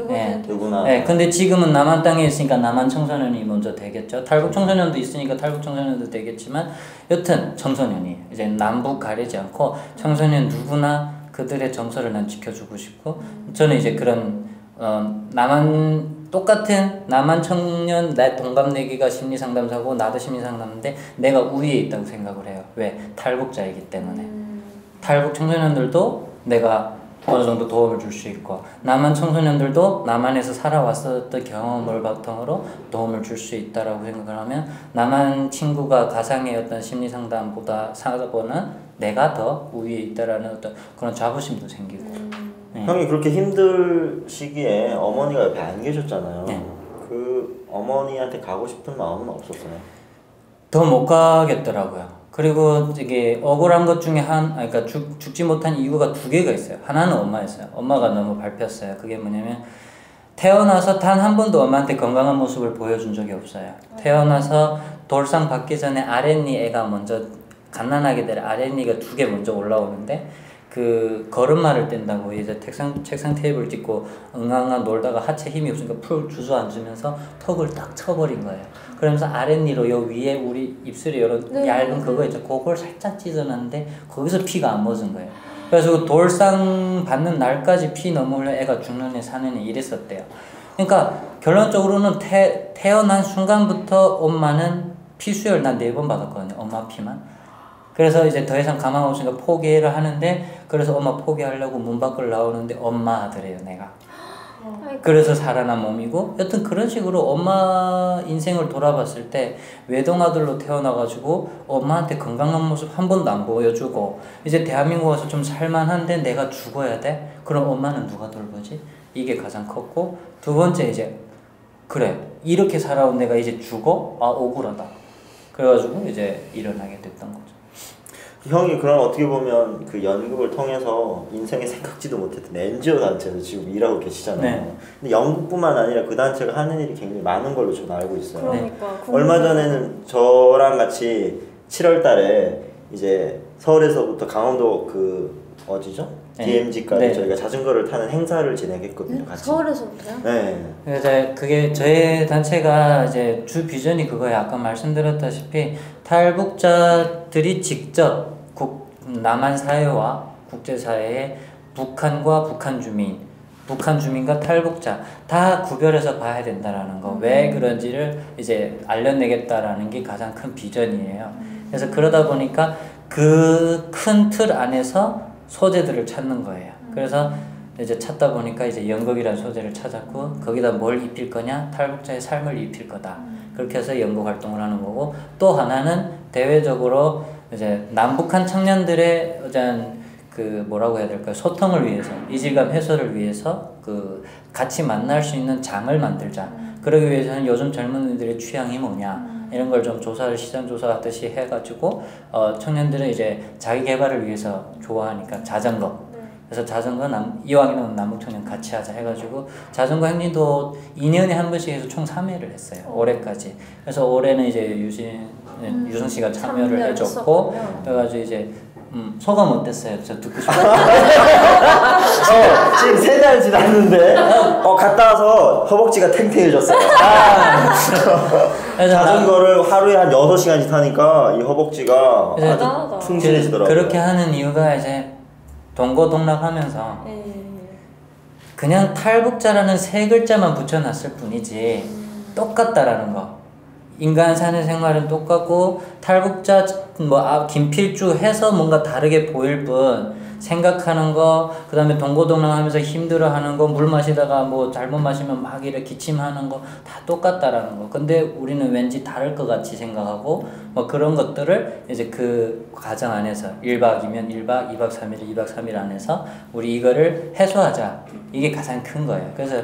누구나. 네, 근데 지금은 남한 땅에 있으니까 남한 청소년이 먼저 되겠죠. 탈북 청소년도 있으니까 탈북 청소년도 되겠지만, 여튼 청소년이 이제 남북 가리지 않고 청소년 누구나 그들의 정서를 난 지켜주고 싶고, 저는 이제 그런 똑같은 남한 청년 내 동갑내기가 심리상담사고 나도 심리상담인데 내가 우위에 있다고 생각을 해요. 왜? 탈북자이기 때문에. 탈북 청소년들도 내가 어느 정도 도움을 줄 수 있고 남한 청소년들도 남한에서 살아왔었던 경험을 바탕으로 도움을 줄 수 있다라고 생각을 하면 남한 친구가 가상의 어떤 심리상담보다 상담보다는 내가 더 우위에 있다라는 어떤 그런 자부심도 생기고. 형이 그렇게 힘들 시기에 어머니가 옆에 안 계셨잖아요. 네. 그 어머니한테 가고 싶은 마음은 없었어요? 더 못 가겠더라고요. 그리고 이게 억울한 것 중에 그러니까 죽지 못한 이유가 두 개가 있어요. 하나는 엄마였어요. 엄마가 너무 밟혔어요. 그게 뭐냐면 태어나서 단 한 번도 엄마한테 건강한 모습을 보여준 적이 없어요. 태어나서 돌상 받기 전에 아랫니 애가 먼저 갓난아기 들 아랫니가 두 개 먼저 올라오는데 그 걸음마를 뗀다고 이제 책상 테이블 짚고 응앙앙 놀다가 하체 힘이 없으니까 풀 주저앉으면서 턱을 딱 쳐버린 거예요. 그러면서 아랫니로 요 위에 우리 입술에 이런 얇은 그거 있죠. 그걸 살짝 찢어놨는데 거기서 피가 안 멎은 거예요. 그래서 그 돌상 받는 날까지 피 너무 흘려 애가 죽는 애 사는 애 이랬었대요. 그러니까 결론적으로는 태어난 순간부터 엄마는 피수혈 난 4번 받았거든요. 엄마 피만. 그래서 이제 더 이상 가망 없으니까 포기를 하는데, 그래서 엄마 포기하려고 문 밖을 나오는데 엄마 아들이에요, 내가. 그래서 살아난 몸이고, 여튼 그런 식으로 엄마 인생을 돌아봤을 때 외동아들로 태어나가지고 엄마한테 건강한 모습 한 번도 안 보여주고, 이제 대한민국 와서 좀 살만한데 내가 죽어야 돼? 그럼 엄마는 누가 돌보지? 이게 가장 컸고, 두 번째 이제 그래 이렇게 살아온 내가 이제 죽어? 아 억울하다. 그래가지고 이제 일어나게 됐던 거죠. 형이 그럼 어떻게 보면 그 연극을 통해서 인생에 생각지도 못했던 NGO 단체에서 지금 일하고 계시잖아요. 네. 근데 연극뿐만 아니라 그 단체가 하는 일이 굉장히 많은 걸로 저는 알고 있어요. 그러니까 얼마 전에는 저랑 같이 7월 달에 이제 서울에서부터 강원도 그 어디죠? 네. DMZ까지 네. 저희가 자전거를 타는 행사를 진행했거든요. 같이. 서울에서부터요? 네. 이제 그게 저희 단체가 이제 주 비전이 그거예요. 아까 말씀드렸다시피 탈북자들이 직접 남한 사회와 국제 사회에 북한과 북한 주민과 탈북자 다 구별해서 봐야 된다라는 거. 왜 그런지를 이제 알려내겠다라는 게 가장 큰 비전이에요. 그래서 그러다 보니까 그 큰 틀 안에서 소재들을 찾는 거예요. 그래서 이제 찾다 보니까 이제 연극이라는 소재를 찾았고, 거기다 뭘 입힐 거냐? 탈북자의 삶을 입힐 거다. 그렇게 해서 연극 활동을 하는 거고, 또 하나는 대외적으로 이제 남북한 청년들의 어떤 그 뭐라고 해야 될까요? 소통을 위해서, 이질감 해소를 위해서 그 같이 만날 수 있는 장을 만들자. 그러기 위해서는 요즘 젊은이들의 취향이 뭐냐 이런 걸 좀 조사를 시장 조사하듯이 해가지고 청년들은 이제 자기 개발을 위해서 좋아하니까 자전거. 그래서 자전거 이왕이면 남북청년 같이 하자 해가지고 자전거 행진도 2년에 한 번씩 해서 총 3회를 했어요. 올해까지. 그래서 올해는 이제 유성 씨가 참여를 해줬고, 그래가지고 이제 소감 어땠어요? 저 듣고 싶어요. 지금 3달 지났는데 갔다 와서 허벅지가 탱탱해졌어요. 자전거를 하루에 한 6시간씩 타니까 이 허벅지가 아주 튼실해지더라고요. 그렇게 하는 이유가 이제 동고동락하면서 그냥 탈북자라는 3글자만 붙여놨을 뿐이지 똑같다라는 거. 인간 사는 생활은 똑같고 탈북자 김필주 해서 뭔가 다르게 보일 뿐, 생각하는 거, 그 다음에 동고동락하면서 힘들어하는 거, 물 마시다가 뭐 잘못 마시면 막 이렇게 기침하는 거 다 똑같다라는 거. 근데 우리는 왠지 다를 것 같이 생각하고 뭐 그런 것들을 이제 그 과정 안에서 1박이면 1박, 2박 3일, 2박 3일 안에서 우리 이거를 해소하자. 이게 가장 큰 거예요. 그래서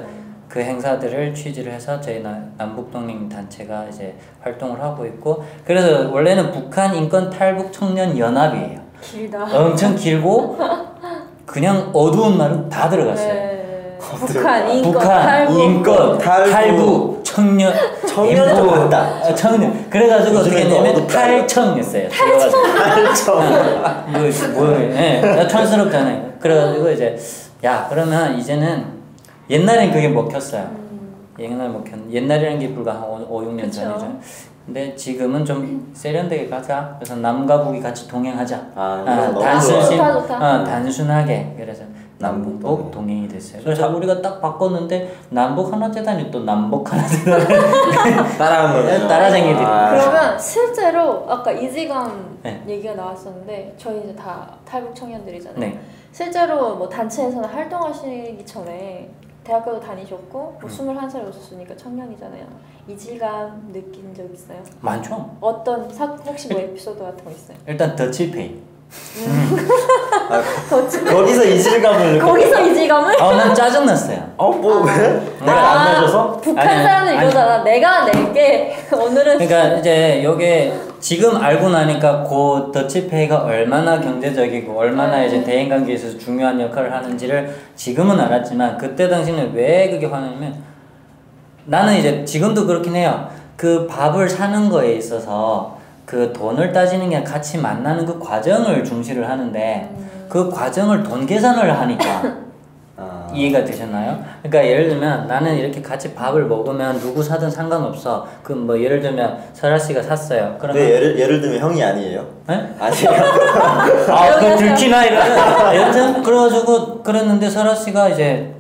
그 행사들을 취지를 해서 저희 남북독립 단체가 이제 활동을 하고 있고, 그래서 원래는 북한 인권 탈북 청년 연합이에요. 길다. 엄청 길고 그냥 어두운 말은 다 들어갔어요. 네. 북한 인권 탈북 청년 청년이다. 청년. 그래가지고 어떻게 했냐면 탈청했어요. 탈청. 네, 촌스럽잖아요. 그래가지고 이제 야 그러면 이제는 옛날엔 그게 먹혔어요. 옛날이라는 게 불과 한 5, 6년 전이죠. 근데 지금은 좀 세련되게 가자. 그래서 남과 북이 같이 동행하자. 단순하게. 그래서 남북 동행이 됐어요. 그래서 우리가 딱 바꿨는데 남북 하나 재단이 또 남북 하나 재단 따라쟁이들이. 그러면 실제로 아까 이지감 얘기가 나왔었는데 저희 이제 다 탈북 청년들이잖아요. 네. 실제로 뭐 단체에서는 활동하시기 전에 대학교도 다니셨고 뭐 21살에 오셨으니까 청년이잖아요. 이질감 느낀 적 있어요? 많죠. 어떤 혹시 뭐 에피소드 같은 거 있어요? 일단 더치페이. 거기서 이질감을 난 짜증났어요. 왜? 내가 안 내줘서? 북한 사람들 이러잖아. 내가 낼게. 오늘은 그러니까 이제 요게 지금 알고 나니까 그 더치페이가 얼마나 경제적이고 얼마나 이제 대인관계에 있어서 중요한 역할을 하는지를 지금은 알았지만, 그때 당시는 왜 그게 화나냐면, 나는 이제 지금도 그렇긴 해요. 그 밥을 사는 거에 있어서 그 돈을 따지는 게 같이 만나는 그 과정을 중시를 하는데 그 과정을 돈 계산을 하니까 이해가 되셨나요? 그러니까 예를 들면 나는 이렇게 같이 밥을 먹으면 누구 사든 상관없어. 그 뭐 예를 들면 설아 씨가 샀어요. 그러면 예를 들면 형이 아니에요? 네? 아니에요. 그 들키나 이러면 여튼 그래가지고 그랬는데 설아 씨가 이제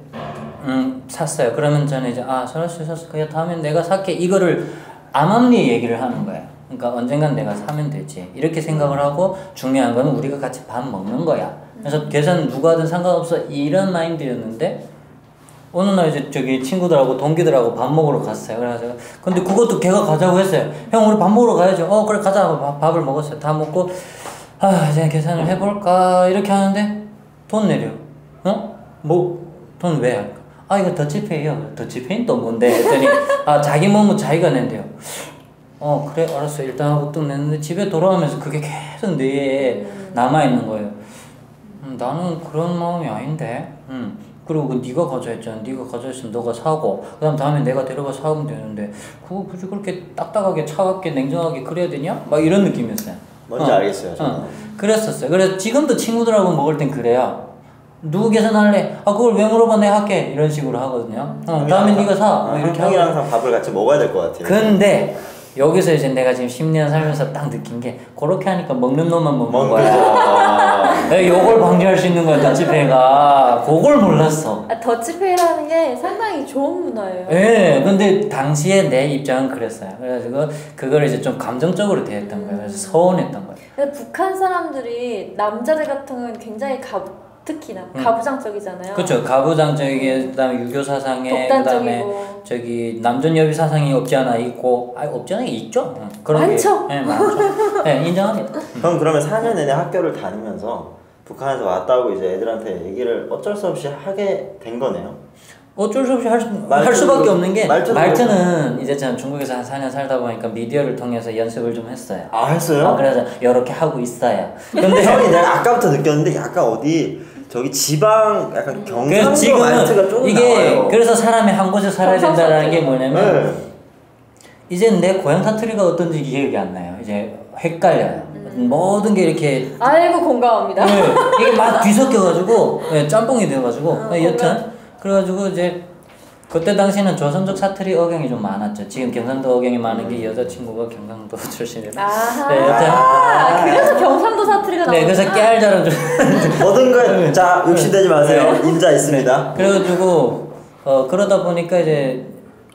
샀어요. 그러면 저는 이제 설아 씨 샀을 거야. 다음엔 내가 살게. 이거를 암암리 얘기를 하는 거예요. 그러니까 언젠간 내가 사면 되지. 이렇게 생각을 하고 중요한 건 우리가 같이 밥 먹는 거야. 그래서 계산 누가 하든 상관없어 이런 마인드였는데 어느 날 이제 저기 친구들하고 동기들하고 밥 먹으러 갔어요. 그래가지고 근데 그것도 걔가 가자고 했어요. 형 우리 밥 먹으러 가야죠. 그래 가자. 밥을 먹었어요. 다 먹고 이제 계산을 해볼까 이렇게 하는데 돈 내려. 뭐 돈 왜 할까? 이거 더치페이요. 더치페이는 또 뭔데? 했더니 자기 몸은 자기가 낸대요. 그래 알았어 일단 하고 뚝 냈는데 집에 돌아오면서 그게 계속 뇌에 남아있는 거예요. 나는 그런 마음이 아닌데 그리고 네가 가져 했잖아. 네가 가져 했으면 너가 사고 그 다음 다음에 내가 데려가 사오면 되는데 그거 굳이 그렇게 딱딱하게 차갑게 냉정하게 그래야 되냐? 막 이런 느낌이었어요. 뭔지 알겠어요 저는. 그랬었어요. 그래서 지금도 친구들하고 먹을 땐 그래요. 누구 계산할래? 그걸 왜 물어봐 내가 할게 이런 식으로 하거든요. 다음에 네가 사 이렇게 형이랑 항상 밥을 같이 먹어야 될 것 같아요. 근데 여기서 이제 내가 지금 10년 살면서 딱 느낀 게 그렇게 하니까 먹는 놈만 먹는 거야. 요걸 방지할 수 있는 거야 더치페이가. 그걸 몰랐어. 더치페이라는 게 상당히 좋은 문화예요. 네, 근데 당시에 내 입장은 그랬어요. 그래가지고 그걸 이제 좀 감정적으로 대했던 거예요. 그래서 서운했던 거예요. 근데 북한 사람들이 남자들 같은 경우는 굉장히 특히나 가부장적이잖아요. 그렇죠. 가부장적이게 그다음에 유교 사상에 독단적이고. 그다음에 저기 남존여비 사상이 없지 않아 있고 없지 않아 있죠. 그런 많죠. 게 많죠. 네, 인정합니다. 형 그러면 4년 내내 학교를 다니면서 북한에서 왔다고 이제 애들한테 얘기를 어쩔 수 없이 하게 된 거네요. 어쩔 수 없이 할 수밖에 없는 게 말투는 이제 전 중국에서 한 4년 살다 보니까 미디어를 통해서 연습을 좀 했어요. 했어요? 그래서 이렇게 하고 있어요. 근데 형이 내가 아까부터 느꼈는데 약간 어디 저기 지방 약간 경상도 지금 말투가 조금 이게 나와요. 그래서 사람이 한 곳에 살아야 된다는 게 뭐냐면 이제 내 고향 사투리가 어떤지 기억이 안 나요. 이제 헷갈려요. 모든 게 이렇게 아이고 공감합니다. 이게 막 뒤섞여가지고 짬뽕이 돼가지고 여튼 그래가지고 이제 그때 당시에는 조선족 사투리 억양이 좀 많았죠. 지금 경상도 억양이 많은 게 여자친구가 경상도 출신이라. 그래서 경상도 사투리가 나오구나. 네, 그래서 깨알 자랑 좀. 모든 거에 자 욕심내지 마세요. 임자 있습니다. 그래가지고 그러다 보니까 이제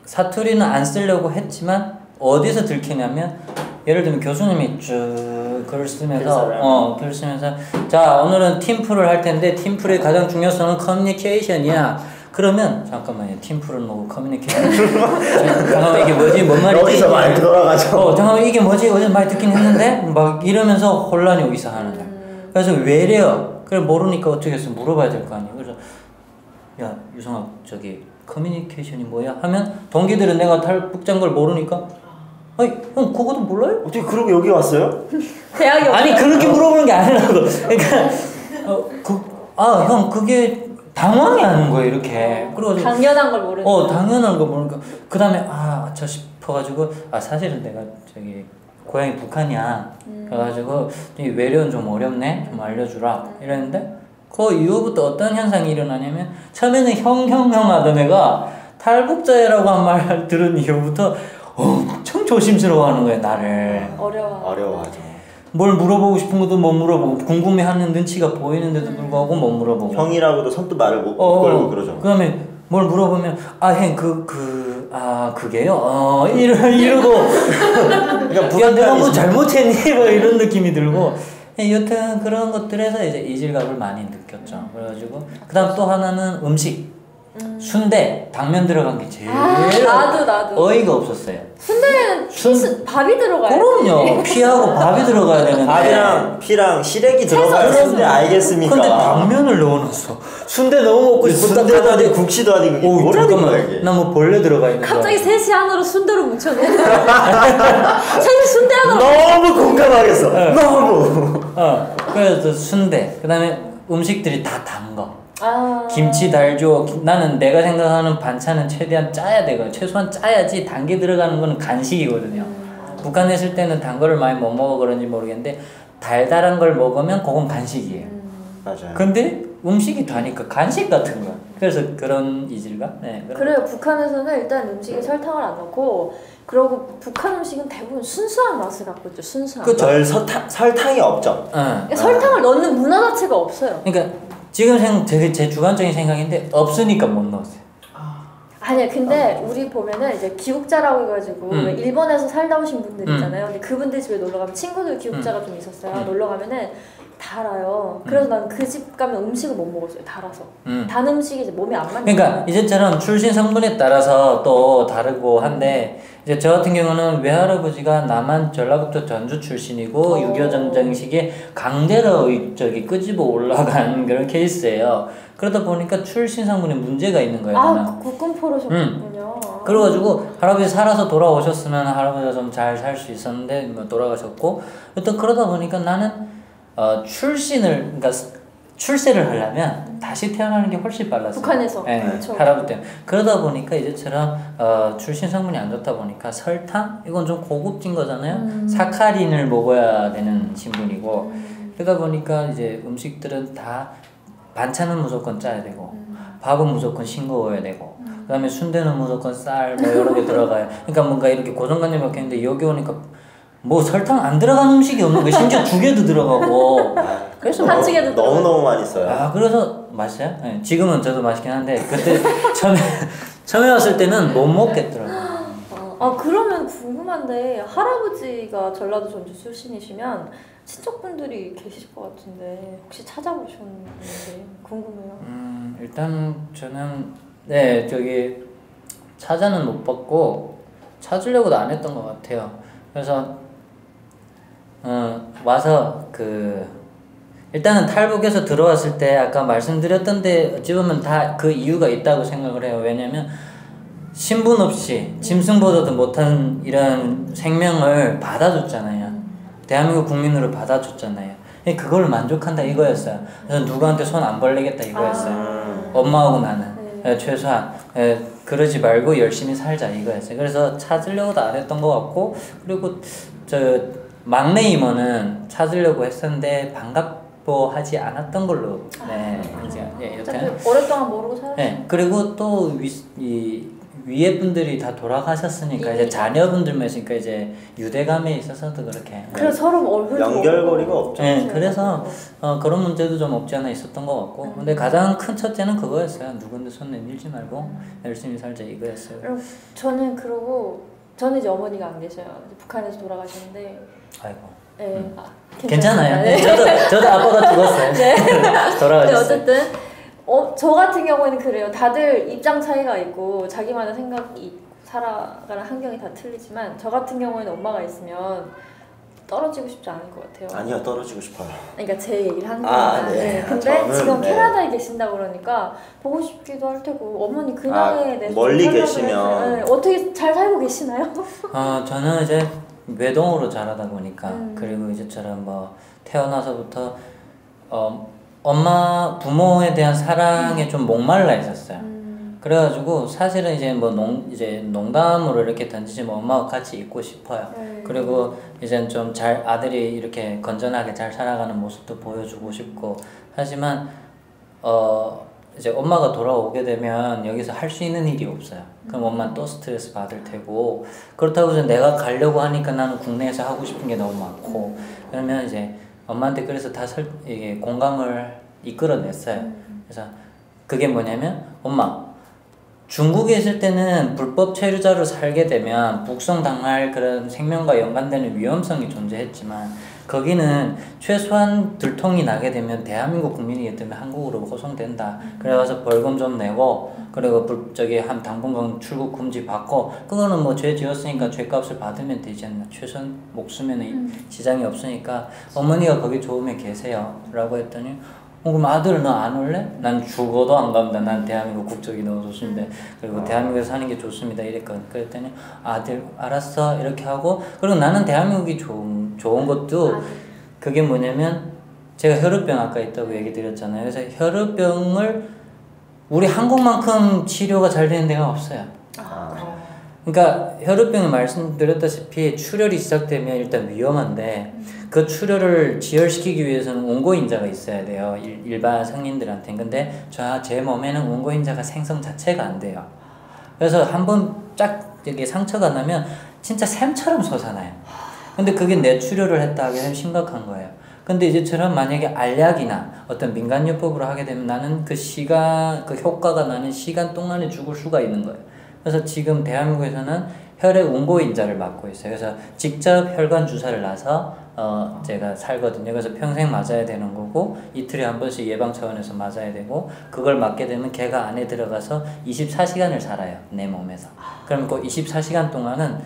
사투리는 안 쓰려고 했지만 어디서 들키냐면 예를 들면 교수님이 쭉 글을 쓰면서 글을 쓰면서 자 오늘은 팀플을 할 텐데 팀플의 가장 중요성은 커뮤니케이션이야. 그러면 잠깐만요. 팀플은 뭐고 커뮤니케이션 잠깐만 이게 뭐지? 뭔 말이지? 여기서 말 돌아가죠. 잠깐만 이게 뭐지? 어제 말 듣긴 했는데 막 이러면서 혼란이 오기 시작하는 거야. 그래서 왜래요? 그래 모르니까 어떻게 해서 물어봐야 될 거 아니에요. 그래서 야 유성아 저기 커뮤니케이션이 뭐야? 하면 동기들은 내가 탈북자인 걸 모르니까 형 그것도 몰라요? 어떻게 그러고 여기 왔어요? 대학이 아니 그렇게 물어보는 게 아니라고. 그러니까 형 그게 당황해 하는 거예요 이렇게. 그래가지고 당연한 걸 모르니까. 당연한 걸 모르니까 그 다음에 저 싶어가지고 사실은 내가 저기 고향이 북한이야. 그래가지고 이 외래어는 좀 어렵네 좀 알려주라 이랬는데 그 이후부터 어떤 현상이 일어나냐면 처음에는 형 하던 애가 탈북자라고 한 말 들은 이후부터 엄청 조심스러워하는 거야 나를. 어려워하죠. 뭘 물어보고 싶은 것도 못 물어보고 궁금해하는 눈치가 보이는데도 불구하고 못 물어보고 형이라고도 선뜻 말을 못 걸고 그러죠. 그 다음에 뭘 물어보면 형 그게요? 이러고 그러니까 내가 뭐 잘못했니? 뭐 이런 느낌이 들고 여튼 그런 것들에서 이제 이질감을 많이 느꼈죠. 그래가지고 그 다음 또 하나는 음식 순대 당면 들어간 게 제일 나도 어이가 없었어요. 순대는 밥이 들어가요. 그럼요. 피하고 밥이 들어가야 되는데 밥이랑 피랑 시래기 들어가야 순대 알겠습니까? 근데 당면을 넣어놨어. 순대 너무 먹고 싶었다. 순대도 아니고 국시도 아니고 뭐라는 거야 이게? 나 뭐 벌레 들어가 있는 거. 갑자기 셋이 안으로 순대로 뭉쳐내. 셋이 순대 안으로. 너무 공감하겠어. 너무. 그래서 순대. 그다음에 음식들이 다 단 거. 김치 달죠. 나는 내가 생각하는 반찬은 최대한 짜야 되고 최소한 짜야지 단 게 들어가는 거는 간식이거든요. 북한에 있을 때는 단 거를 많이 못 먹어 그런지 모르겠는데 달달한 걸 먹으면 그건 간식이에요. 맞아요. 근데 음식이 다니까 간식 같은 거. 그래서 그런 이질감? 네. 그래요. 북한에서는 일단 음식에 설탕을 안 넣고 그리고 북한 음식은 대부분 순수한 맛을 갖고 있죠. 순수한. 그쵸. 설탕이 없죠. 설탕을 넣는 문화 자체가 없어요. 그러니까 지금 되게 제 주관적인 생각인데 없으니까 못 넣었어요. 아니야, 근데 우리 보면은 이제 기국자라고 해가지고 왜 일본에서 살다 오신 분들 있잖아요. 근데 그분들 집에 놀러 가면 친구들 기국자가 좀 있었어요. 놀러 가면은 달아요. 그래서 난 그 집 가면 음식을 못 먹었어요. 달아서. 단 음식이 이제 몸에 안 맞는 그러니까 이제처럼 출신 성분에 따라서 또 다르고 한데 이제 저 같은 경우는 외할아버지가 남한 전라북도 전주 출신이고 6.25 전쟁 시기에 강제로 저기 끄집어 올라간 그런 케이스예요. 그러다 보니까 출신 성분에 문제가 있는 거예요. 아, 국군포로셨군요. 그래가지고 할아버지 살아서 돌아오셨으면 할아버지가 좀 잘 살 수 있었는데 뭐 돌아가셨고, 일단 그러다 보니까 나는 출신을, 그러니까 출세를 하려면 다시 태어나는 게 훨씬 빨랐어요. 북한에서. 네, 그렇죠. 할아버지 때문에. 그러다 보니까 이제처럼 출신 성분이 안 좋다 보니까 설탕? 이건 좀 고급진 거잖아요. 사카린을 먹어야 되는 신분이고 그러다 보니까 이제 음식들은 다 반찬은 무조건 짜야 되고 밥은 무조건 싱거워야 되고 그 다음에 순대는 무조건 쌀 뭐 여러 개 들어가요. 그러니까 뭔가 이렇게 고정관념이 바뀌는데 여기 오니까 뭐 설탕 안 들어간 음식이 없는 거예요. 심지어 죽에도 들어가고. 그래서 한찌개도 너무 많이 써요. 아, 그래서 맛있어요? 네, 지금은 저도 맛있긴 한데 그때 처음에 왔을 때는 못 먹겠더라고요. 아, 그러면 궁금한데 할아버지가 전라도 전주 출신이시면 친척분들이 계실 것 같은데 혹시 찾아보셨는지 궁금해요. 일단 저는 네 저기 찾아는 못 봤고 찾으려고도 안 했던 것 같아요. 그래서 와서 일단은 탈북해서 들어왔을 때 아까 말씀드렸던데 어찌 보면 다 그 이유가 있다고 생각을 해요. 왜냐면 신분 없이 짐승보다도 못한 이런 생명을 받아줬잖아요. 대한민국 국민으로 받아줬잖아요. 그걸 만족한다 이거였어요. 그래서 누구한테 손 안 벌리겠다 이거였어요. 엄마하고 나는 최소한 그러지 말고 열심히 살자 이거였어요. 그래서 찾으려고도 안 했던 것 같고, 그리고 저 막내 이모는 찾으려고 했었는데 반갑워하지 않았던 걸로. 네, 이제 여튼 오랫동안 모르고 살았어요. 네, 그리고 또 위에 분들이 다 돌아가셨으니까 이제 자녀분들만 있으니까 이제 유대감에 있어서도 그렇게. 그래서 서로 얼굴 연결고리가 없죠. 네, 그래서 그런 문제도 좀 없지 않아 있었던 것 같고, 근데 가장 큰 첫째는 그거였어요. 누군데 손 내밀지 말고 열심히 살자 이거였어요. 저는 이제 어머니가 안 계셔요. 북한에서 돌아가셨는데. 아이고. 네, 괜찮아요. 네. 저도 아빠가 죽었어요. 네. 돌아가셨어요. 어쨌든 저 같은 경우에는 그래요. 다들 입장 차이가 있고 자기만의 생각이 살아가는 환경이 다 틀리지만 저 같은 경우에는 엄마가 있으면 떨어지고 싶지 않을 것 같아요. 아니요, 떨어지고 싶어요. 그러니까 제 얘기를 하는 거니까. 네. 근데 지금 캐나다에 계신다고 그러니까 보고 싶기도 할 테고 어머니 그 나이에 대해서 멀리 계시면 네. 어떻게 잘 살고 계시나요? 저는 이제 외동으로 자라다 보니까 그리고 이제처럼 뭐 태어나서부터 엄마 부모에 대한 사랑에 좀 목말라 있었어요. 그래가지고 사실은 이제 뭐 농담으로 이렇게 던지지만 엄마와 같이 있고 싶어요. 그리고 이제 좀 아들이 이렇게 건전하게 잘 살아가는 모습도 보여주고 싶고 하지만 이제 엄마가 돌아오게 되면 여기서 할 수 있는 일이 없어요. 그럼 엄마는 또 스트레스 받을 테고, 그렇다고 해서 내가 가려고 하니까 나는 국내에서 하고 싶은 게 너무 많고, 그러면 이제 엄마한테 그래서 다 이게 공감을 이끌어냈어요. 그래서 그게 뭐냐면, 엄마 중국에 있을 때는 불법 체류자로 살게 되면 북송당할 그런 생명과 연관되는 위험성이 존재했지만 거기는 최소한 들통이 나게 되면 대한민국 국민이기 때문에 한국으로 호송된다. 그래서 벌금 좀 내고 그리고 한 당분간 출국 금지 받고 그거는 뭐 죄 지었으니까 죄값을 받으면 되지 않나. 최소한 목숨에는 지장이 없으니까 어머니가 거기 좋으면 계세요 라고 했더니 그럼 아들 너 안 올래? 난 죽어도 안 갑니다. 난 대한민국 국적이 너무 좋습니다. 그리고 대한민국에서 사는 게 좋습니다. 이랬거든. 그랬더니 아들 알았어 이렇게 하고, 그리고 나는 대한민국이 좋은 것도 그게 뭐냐면 제가 혈우병 아까 있다고 얘기 드렸잖아요. 그래서 혈우병을 우리 한국만큼 치료가 잘 되는 데가 없어요. 그러니까 혈우병을 말씀드렸다시피 출혈이 시작되면 일단 위험한데 그 출혈을 지혈시키기 위해서는 원고인자가 있어야 돼요. 일반 성인들한테는. 근데 제 몸에는 원고인자가 생성 자체가 안 돼요. 그래서 한번 쫙 이게 상처가 나면 진짜 샘처럼 솟아나요. 근데 그게 뇌출혈을 했다 하게 되면 심각한 거예요. 근데 이제처럼 만약에 알약이나 어떤 민간요법으로 하게 되면 나는 그 효과가 나는 시간 동안에 죽을 수가 있는 거예요. 그래서 지금 대한민국에서는 혈액 운고인자를 맡고 있어요. 그래서 직접 혈관 주사를 놔서 제가 살거든요. 그래서 평생 맞아야 되는 거고 이틀에 한 번씩 예방 차원에서 맞아야 되고 그걸 맞게 되면 걔가 안에 들어가서 24시간을 살아요. 내 몸에서. 그럼 그 24시간 동안은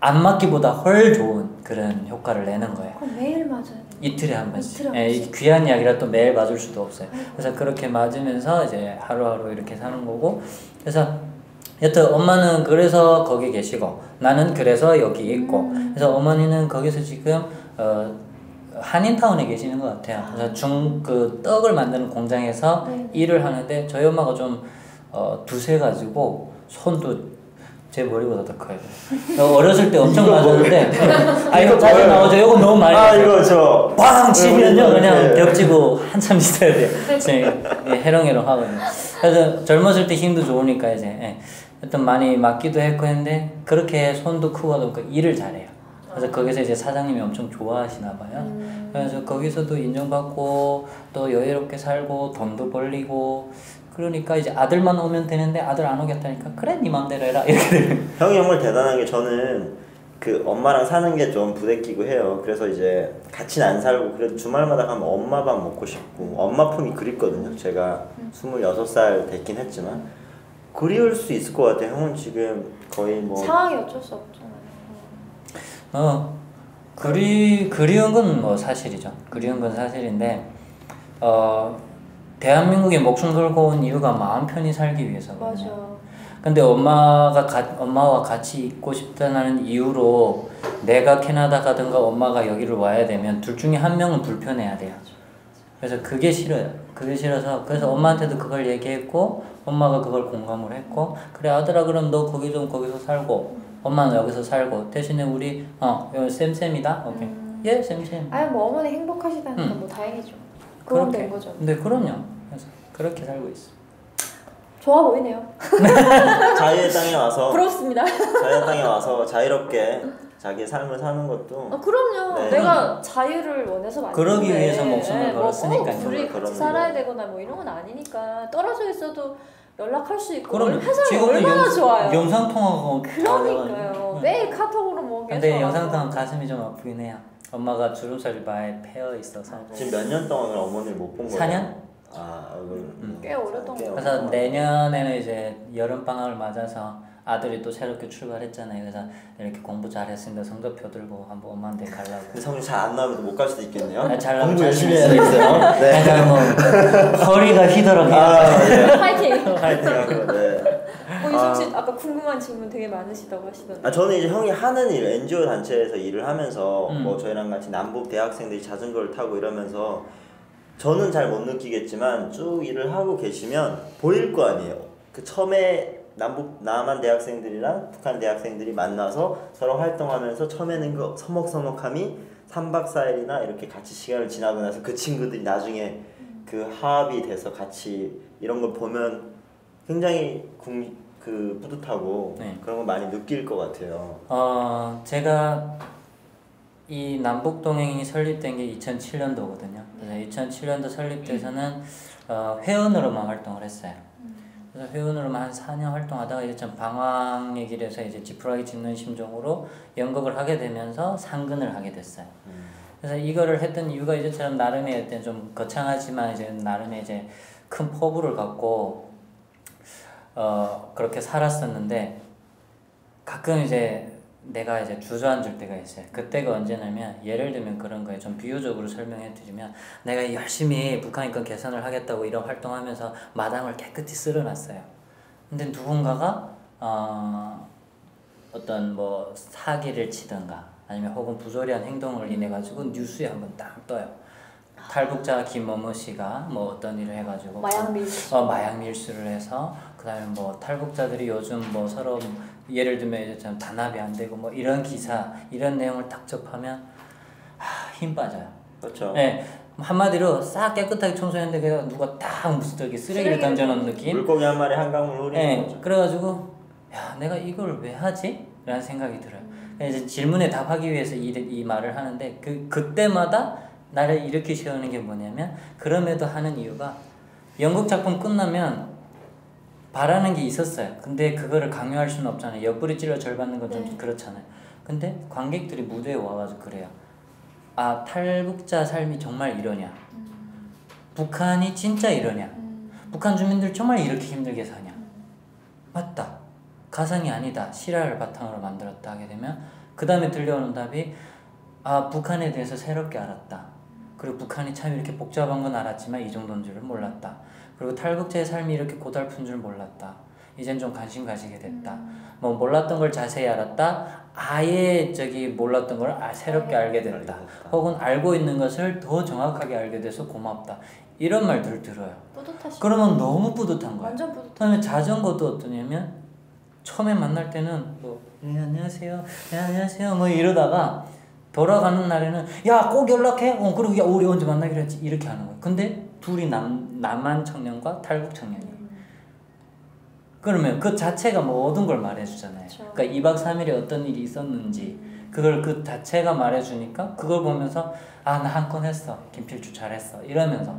안 맞기보다 훨 좋은 그런 효과를 내는 거예요. 그럼 매일 맞아야 돼요? 이틀에 한 번씩. 이틀에 한 번씩. 귀한 약이라 또 매일 맞을 수도 없어요. 그래서 그렇게 맞으면서 이제 하루하루 이렇게 사는 거고. 그래서 여튼 엄마는 그래서 거기 계시고 나는 그래서 여기 있고. 그래서 어머니는 거기서 지금 한인타운에 계시는 것 같아요. 그래서 그 떡을 만드는 공장에서 일을 하는데 저희 엄마가 좀 두세 가지고 손도 제 머리보다 더 커요. 어렸을 때 엄청 맞았는데 이거 자주 나오죠. 이거 너무 많이 이거 저 빵 치면요 그냥 벽지고 한참 있어야 돼요. 해롱해롱 하거든요. 그래서 젊었을 때 힘도 좋으니까 이제 어떤 많이 맞기도 했고 했는데 그렇게 손도 크고 하다 보니까 일을 잘해요. 그래서 거기서 이제 사장님이 엄청 좋아하시나 봐요. 그래서 거기서도 인정받고 또 여유롭게 살고 돈도 벌리고 그러니까 이제 아들만 오면 되는데 아들 안 오겠다니까 그래 네 맘대로 해라 이렇게 돼요. 형이 정말 대단한 게 저는 그 엄마랑 사는 게 좀 부대끼고 해요. 그래서 이제 같이는 안 살고 그래도 주말마다 가면 엄마 밥 먹고 싶고 엄마 품이 그립거든요. 제가 26살 됐긴 했지만 그리울 수 있을 것 같아요. 형은 지금 거의 뭐 상황이 어쩔 수 없잖아요. 그리운 건 뭐 사실이죠. 그리운 건 사실인데 대한민국에 목숨 걸고 온 이유가 마음 편히 살기 위해서거든요. 맞아. 근데 엄마와 같이 있고 싶다는 이유로 내가 캐나다 가든가 엄마가 여기를 와야 되면 둘 중에 한 명은 불편해야 돼요. 그래서 그게 싫어요. 그게 싫어서 그래서 엄마한테도 그걸 얘기했고 엄마가 그걸 공감을 했고 그래 아들아 그럼 너 거기서 살고 엄마는 여기서 살고 대신에 우리 쌤쌤이다? 오케이. 예 쌤쌤. 뭐 어머니 행복하시다니까 뭐 다행이죠. 그럼 된 거죠. 근데 그럼요. 그래서 그렇게 살고 있어. 좋아 보이네요. 자유의 땅에 와서 부럽습니다. 자유의 땅에 와서 자유롭게 자기의 삶을 사는 것도 그럼요. 네. 내가 자유를 원해서 만든 그러기 위해서 목숨을 걸었으니까요. 둘이 같이 살아야 되거나 뭐 이런 건 아니니까 떨어져 있어도 연락할 수 있고 그럼 회사는 얼마나 좋아요. 영상 통화가 그러니까요. 매일 카톡으로 뭐 계속. 근데 영상 통화 가슴이 좀 아프긴 해요. 엄마가 주름살 많이 패여 있어서. 지금 몇 년 동안 어머니를 못 본 거예요? 4년? 꽤 오랫동안. 그래서 내년에는 이제 여름 방학을 맞아서 아들이 또 새롭게 출발했잖아요. 그래서 이렇게 공부 잘했으니까 성적표 들고 한번 엄마한테 가려고. 근데 성적 잘 안 나오면 못 갈 수도 있겠네요. 잘 공부 열심히 해야 되겠어요. 네. 약간 뭐 허리가 휘더라고요. 파이팅. 파이팅. 네. 이승 씨 아까 궁금한 질문 되게 많으시다고 하시던데. 저는 이제 형이 하는 일 NGO 단체에서 일을 하면서 뭐 저희랑 같이 남북 대학생들이 자전거를 타고 이러면서 저는 잘 못 느끼겠지만 쭉 일을 하고 계시면 보일 거 아니에요. 그 처음에 남한 대학생들이랑 북한 대학생들이 만나서 서로 활동하면서 처음에는 그 서먹서먹함이 3박 4일이나 이렇게 같이 시간을 지나고 나서 그 친구들이 나중에 그 화합이 돼서 같이 이런 걸 보면 굉장히 뿌듯하고 네. 그런 거 많이 느낄 것 같아요. 제가 이 남북동행이 설립된 게 2007년도거든요. 그래서 2007년도 설립돼서는 회원으로만 활동을 했어요. 그래서 회원으로만 한 4년 활동하다가 이제 좀 방황의 길에서 이제 지푸라기 짚는 심정으로 연극을 하게 되면서 상근을 하게 됐어요. 그래서 이거를 했던 이유가 이제처럼 나름의 어떤 좀 거창하지만 이제 나름의 이제 큰 포부를 갖고 그렇게 살았었는데 가끔 이제 내가 이제 주저앉을 때가 있어요. 그때가 언제냐면 예를 들면 그런 거예요. 좀 비유적으로 설명해 드리면 내가 열심히 북한인권 개선을 하겠다고 이런 활동하면서 마당을 깨끗이 쓸어놨어요. 근데 누군가가 어떤 뭐 사기를 치든가 아니면 혹은 부조리한 행동을 인해 가지고 뉴스에 한번 딱 떠요. 탈북자 김某某 씨가 뭐 어떤 일을 해가지고 마약 밀수를 해서 그다음에 뭐 탈북자들이 요즘 뭐 서로 예를 들면 이제 좀 단합이 안 되고 뭐 이런 기사 이런 내용을 딱 접하면 힘 빠져요. 그렇죠. 네, 한마디로 싹 깨끗하게 청소했는데 그냥 누가 딱 무슨 저기 쓰레기를 던져놓은 느낌. 물고기 한 마리 한강물 흐리는 네, 거죠. 그래가지고 야 내가 이걸 왜 하지? 라는 생각이 들어요. 이제 질문에 답하기 위해서 이 말을 하는데 그때마다 나를 일으켜 세우는 게 뭐냐면 그럼에도 하는 이유가 연극 작품 끝나면 바라는 게 있었어요. 근데 그거를 강요할 수는 없잖아요. 옆구리 찔러 절 받는 건 좀 네. 그렇잖아요. 근데 관객들이 무대에 와가지고 그래요. 아, 탈북자 삶이 정말 이러냐? 북한이 진짜 이러냐? 북한 주민들 정말 이렇게 힘들게 사냐? 맞다. 가상이 아니다. 실화를 바탕으로 만들었다 하게 되면 그 다음에 들려오는 답이 아, 북한에 대해서 새롭게 알았다. 그리고 북한이 참 이렇게 복잡한 건 알았지만 이 정도인 줄은 몰랐다. 그리고 탈북자의 삶이 이렇게 고달픈 줄 몰랐다. 이젠 좀 관심 가지게 됐다. 뭐 몰랐던 걸 자세히 알았다. 아예 몰랐던 걸 새롭게 알게 됐다. 혹은 알고 있는 것을 더 정확하게 알게 돼서 고맙다. 이런 말들을 들어요. 뿌듯하시죠. 그러면 너무 뿌듯한 거야. 완전 뿌듯. 그다음에 자전거도 어떠냐면 처음에 만날 때는 뭐 안녕하세요, 안녕하세요 뭐 이러다가 돌아가는 날에는 야 꼭 연락해. 그리고 야 우리 언제 만나기로 했지 이렇게 하는 거야. 근데 둘이 남한 청년과 탈북 청년이야. 그러면 그 자체가 모든 걸 말해주잖아요. 그렇죠. 그러니까 2박 3일에 어떤 일이 있었는지 그걸 그 자체가 말해주니까 그걸 보면서 아 나 한 건 했어. 김필주 잘했어. 이러면서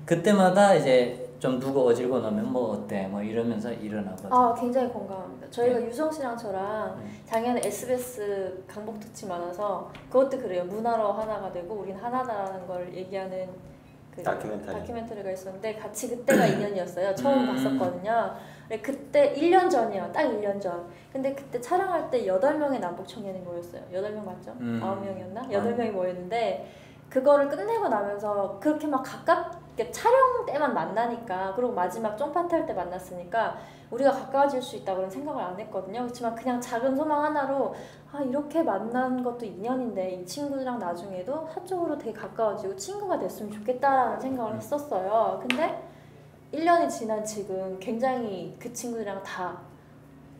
그때마다 이제 좀 누구 어질고 나면 뭐 어때 뭐 이러면서 일어나거든. 아 굉장히 공감합니다. 저희가 유성 씨랑 저랑 작년에 SBS 강북 특집 많아서 그것도 그래요. 문화로 하나가 되고 우린 하나다라는 걸 얘기하는 그 다큐멘터리가 있었는데 같이 그때가 인연이었어요. 처음 봤었거든요. 근데 그때 1년 전이요. 딱 1년 전. 근데 그때 촬영할 때 8명의 남북 청년이 모였어요. 8명 맞죠? 9명이었나? 8명이 모였는데 그거를 끝내고 나면서 그렇게 막 가깝게 촬영 때만 만나니까 그리고 마지막 쫑파티 할 때 만났으니까 우리가 가까워질 수 있다고는 생각을 안 했거든요. 그렇지만 그냥 작은 소망 하나로 아 이렇게 만난 것도 인연인데 이 친구들이랑 나중에도 사적으로 되게 가까워지고 친구가 됐으면 좋겠다라는 생각을 했었어요. 근데 1년이 지난 지금 굉장히 그 친구들이랑 다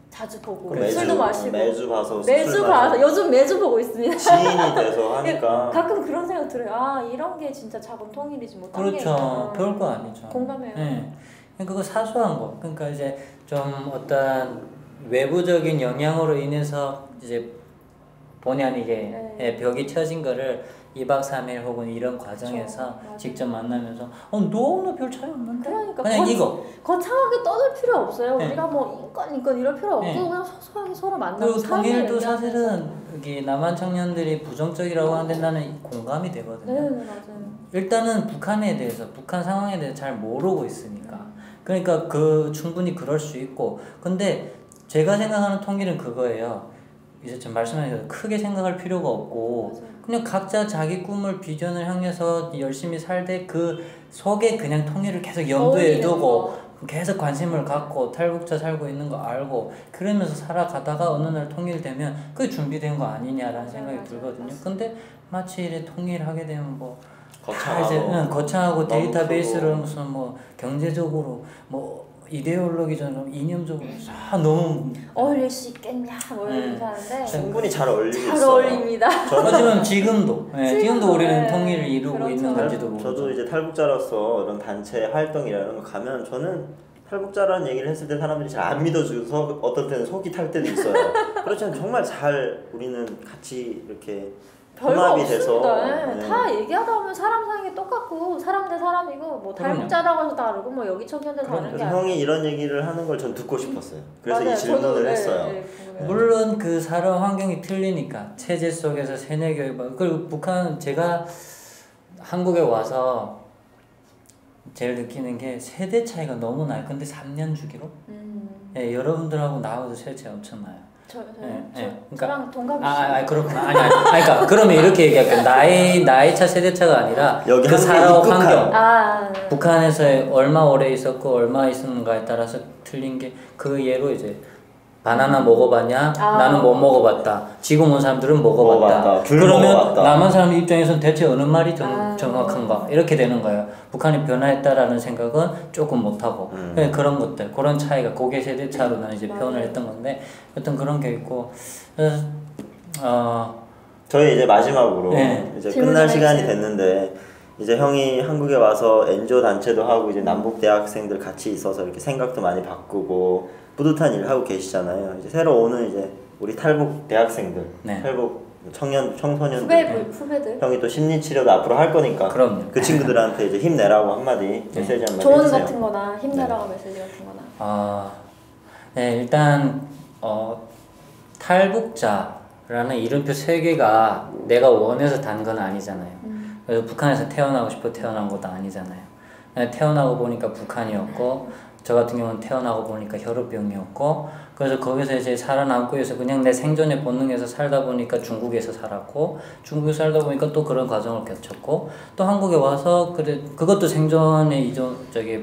자주 보고 술도 마시고 매주 봐서 요즘 매주 보고 있습니다. 지인이 돼서 하니까 가끔 그런 생각 들어요. 아 이런 게 진짜 작은 통일이지 뭐. 그렇죠. 별거 아니죠. 공감해요. 네. 그거 사소한 거. 그러니까 이제 좀 어떤 외부적인 영향으로 인해서 이제 본의 아니게 네. 벽이 쳐진 거를 2박 3일 혹은 이런 과정에서 그렇죠. 직접 만나면서 너무 별 차이 없는데? 그러니까 그냥 이거. 거창하게 떠들 필요 없어요. 네. 우리가 뭐 인권 이럴 필요 없고 네. 그냥 소소하게 서로 만나고 그리고 통일도 사실은 여기 남한 청년들이 부정적이라고 하는데 나는 공감이 되거든요. 네 맞아요. 일단은 북한에 대해서 북한 상황에 대해서 잘 모르고 있으니까 그러니까 충분히 그럴 수 있고 근데 제가 생각하는 통일은 그거예요. 이제 좀 말씀하신 대로 크게 생각할 필요가 없고 맞아요. 그냥 각자 자기 꿈을 비전을 향해서 열심히 살되 그 속에 그냥 통일을 계속 염두에 두고 계속 관심을 갖고 탈북자 살고 있는 거 알고 그러면서 살아가다가 어느 날 통일되면 그게 준비된 거 아니냐라는 생각이 들거든요. 근데 마치 이래 통일하게 되면 뭐 거창하고 데이터베이스로 무슨 뭐 경제적으로 뭐 이데올로기적으로 이념적으로 너무 어울릴 수 있겠냐 뭐 이러면서 하는데 충분히 잘 어울리고 잘 있어요. 어울립니다. 하지만 지금도 우리는 통일을 이루고 그렇죠. 있는 건지도 모르죠. 저도 이제 탈북자로서 이런 단체 활동이라는 거 가면 저는 탈북자라는 얘기를 했을 때 사람들이 잘 안 믿어줘서 어떤 때는 속이 탈 때도 있어요. 그렇지만 정말 잘 우리는 같이 이렇게 별거 통합이 돼서 없습니다. 다 얘기하다 보면 사람 사는 게 똑같고 사람 대 사람이고 뭐 탈북자라고 해서 다르고 뭐 여기 청년들 다른 게 아니고 형이 이런 얘기를 하는 걸 전 듣고 싶었어요. 그래서 맞아요. 이 질문을 했어요. 물론 그 살아 환경이 틀리니까 체제 속에서 세뇌 교육 그리고 북한 제가 한국에 와서 제일 느끼는 게 세대 차이가 너무 나요. 근데 3년 주기로 예, 여러분들하고 나하고도 세대 차이 엄청 나요. 그러니까 저랑 동갑이시죠? 그렇구나. 그러니까 그러면 이렇게 얘기할게요. 나이 차 세대 차가 아니라 여기 그 살아온 환경. 네. 북한에서 얼마 오래 있었고 얼마 있었는가에 따라서 틀린 게 그 예로 이제 바나나 먹어봤냐? 나는 못 먹어봤다. 지금 온 사람들은 먹어봤다. 그러면 먹어봤다. 남한 사람 입장에서는 대체 어느 말이 정확한가? 이렇게 되는 거예요. 북한이 변화했다라는 생각은 조금 못하고 그런 것들, 그런 차이가 고개 세대 차로 난 이제 표현을 했던 건데 어떤 그런 게 있고 저희 이제 마지막으로 이제 끝날 시간이 해주세요. 됐는데 이제 형이 한국에 와서 NGO 단체도 하고 이제 남북 대학생들 같이 있어서 이렇게 생각도 많이 바꾸고 뿌듯한 일을 하고 계시잖아요. 이제 새로 오는 이제 우리 탈북 대학생들, 탈북 청소년들 후배들 형이 또 심리 치료도 앞으로 할 거니까 그럼요. 그 친구들한테 이제 힘내라고 한마디 메시지 한마디 조언 해주세요. 같은 거나 힘내라고 메시지 같은 거나. 네, 일단 탈북자라는 이름표 3개가 내가 원해서 단 건 아니잖아요. 그래서 북한에서 태어나고 싶어 태어난 것도 아니잖아요. 태어나고 보니까 북한이었고 저 같은 경우는 태어나고 보니까 혈우병이었고 그래서 거기서 이제 살아남고 해서 그냥 내 생존의 본능에서 살다 보니까 중국에서 살았고 중국에서 살다 보니까 또 그런 과정을 겪었고 또 한국에 와서 그것도 생존의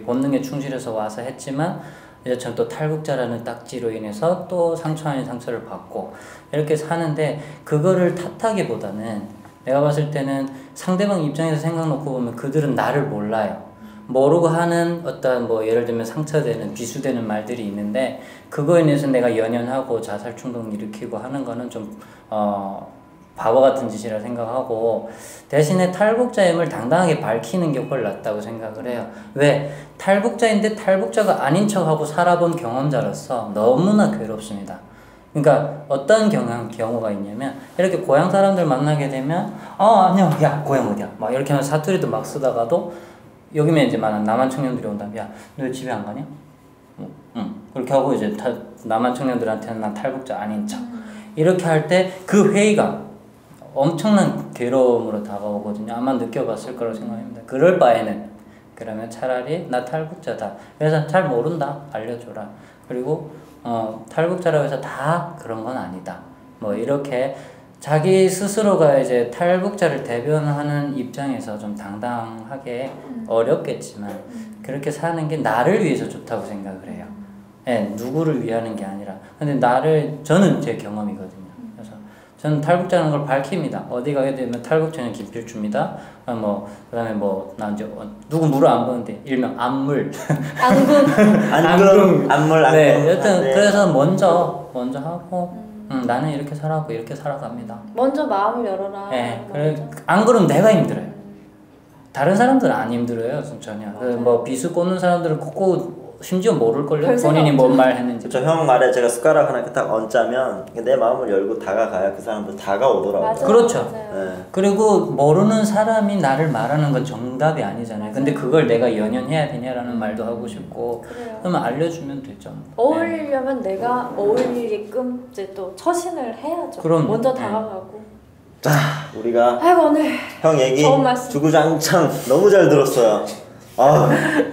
본능에 충실해서 와서 했지만 이제 전 또 탈북자라는 딱지로 인해서 또 상처 아닌 상처를 받고 이렇게 사는데 그거를 탓하기보다는 내가 봤을 때는 상대방 입장에서 생각 놓고 보면 그들은 나를 몰라요. 모르고 하는 어떤 예를 들면 상처되는 비수되는 말들이 있는데 그거에 인해서 내가 연연하고 자살 충동을 일으키고 하는 거는 좀 바보 같은 짓이라 생각하고 대신에 탈북자임을 당당하게 밝히는 게 훨씬 낫다고 생각을 해요. 왜? 탈북자인데 탈북자가 아닌 척하고 살아본 경험자로서 너무나 괴롭습니다. 그러니까 어떤 경우가 있냐면 이렇게 고향 사람들 만나게 되면 안녕 야 고향 어디야 막 이렇게 하면 사투리도 막 쓰다가도 여기면 이제 많은 남한 청년들이 온다면 야 너 왜 집에 안 가냐? 응 그렇게 하고 이제 남한 청년들한테는 난 탈북자 아닌 척 이렇게 할 때 그 회의가 엄청난 괴로움으로 다가오거든요. 아마 느껴봤을 거라고 생각합니다. 그럴 바에는 그러면 차라리 나 탈북자다. 그래서 잘 모른다 알려줘라. 그리고 탈북자라고 해서 다 그런 건 아니다. 이렇게 자기 스스로가 이제 탈북자를 대변하는 입장에서 좀 당당하게 어렵겠지만 그렇게 사는 게 나를 위해서 좋다고 생각을 해요. 네, 누구를 위하는 게 아니라. 근데 저는 제 경험이거든요. 그래서 저는 탈북자라는 걸 밝힙니다. 어디 가게 되면 탈북자는 김필주입니다. 그다음에 나 이제 누구 물을 안 보는데 일명 안물. 안물. 네, 여튼 그래서 먼저 하고. 나는 이렇게 살아고 이렇게 살아갑니다. 먼저 마음을 열어라. 네, 안 그러면 내가 힘들어요. 다른 사람들은 안 힘들어요, 전혀. 비수 꽂는 사람들은 꽂고 심지어 모를걸요? 본인이 뭔 말 했는지. 그쵸, 형 말에 제가 숟가락 하나 딱 얹자면 내 마음을 열고 다가가야 그 사람도 다가오더라고요. 맞아요. 그렇죠. 네. 그리고 모르는 사람이 나를 말하는 건 정답이 아니잖아요. 근데 그걸 내가 연연해야 되냐라는 말도 하고 싶고 그러면 알려주면 되죠. 어울리려면 내가 어울리게끔 이제 또 처신을 해야죠. 그럼요. 먼저 다가가고. 자, 우리가 아이고 오늘 형 얘기 좋은 말씀. 주구장창 너무 잘 들었어요.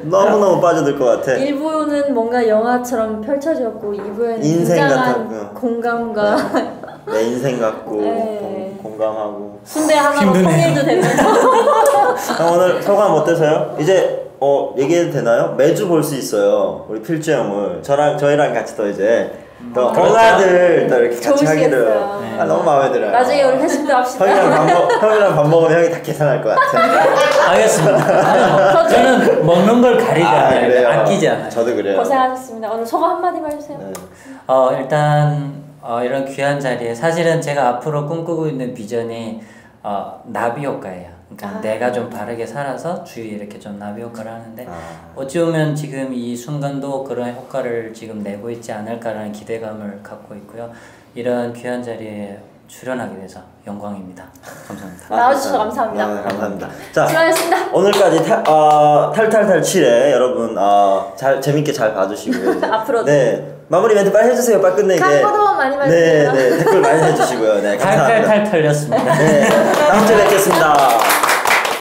너무너무 빠져들 것 같아. 1부는 뭔가 영화처럼 펼쳐졌고 2부에는 인생 굉장한 같은 공감과 내 인생 같고 네. 공감하고 순대 하나로 통일도 되면서 형 오늘 소감 어떠세요? 이제 얘기해도 되나요? 매주 볼 수 있어요. 우리 필주 형을 저희랑 같이 또 이제 또 엄마들 또 이렇게 같이 하기를 너무 마음에 들어요. 나중에 우리 회식도 합시다. 형이랑 밥 먹으면 형이 다 계산할 것 같아. 알겠습니다. 저는 먹는 걸 가리지 않아요. 아끼지 않아요. 저도 그래요. 고생하셨습니다. 오늘 소감 한마디만 해주세요. 네. 일단 이런 귀한 자리에 사실은 제가 앞으로 꿈꾸고 있는 비전이 나비 효과예요. 그러니까 내가 좀 바르게 살아서 주위에 이렇게 좀 나비 효과를 하는데 어찌 보면 지금 이 순간도 그런 효과를 지금 내고 있지 않을까라는 기대감을 갖고 있고요. 이런 귀한 자리에 출연하게 돼서 영광입니다. 감사합니다. 나와주셔서 감사합니다. 감사합니다. 자, 수고하셨습니다. 오늘까지 탈탈탈 7회 여러분 재밌게 잘 봐주시고요. 앞으로도. 네. 마무리 멘트 빨리 해주세요. 빨리 끝내게. 광고도 많이 네, 댓글 많이 해주시고요. 네, 감사합니다. 탈탈탈 털렸습니다. 네, 다음 주에 뵙겠습니다.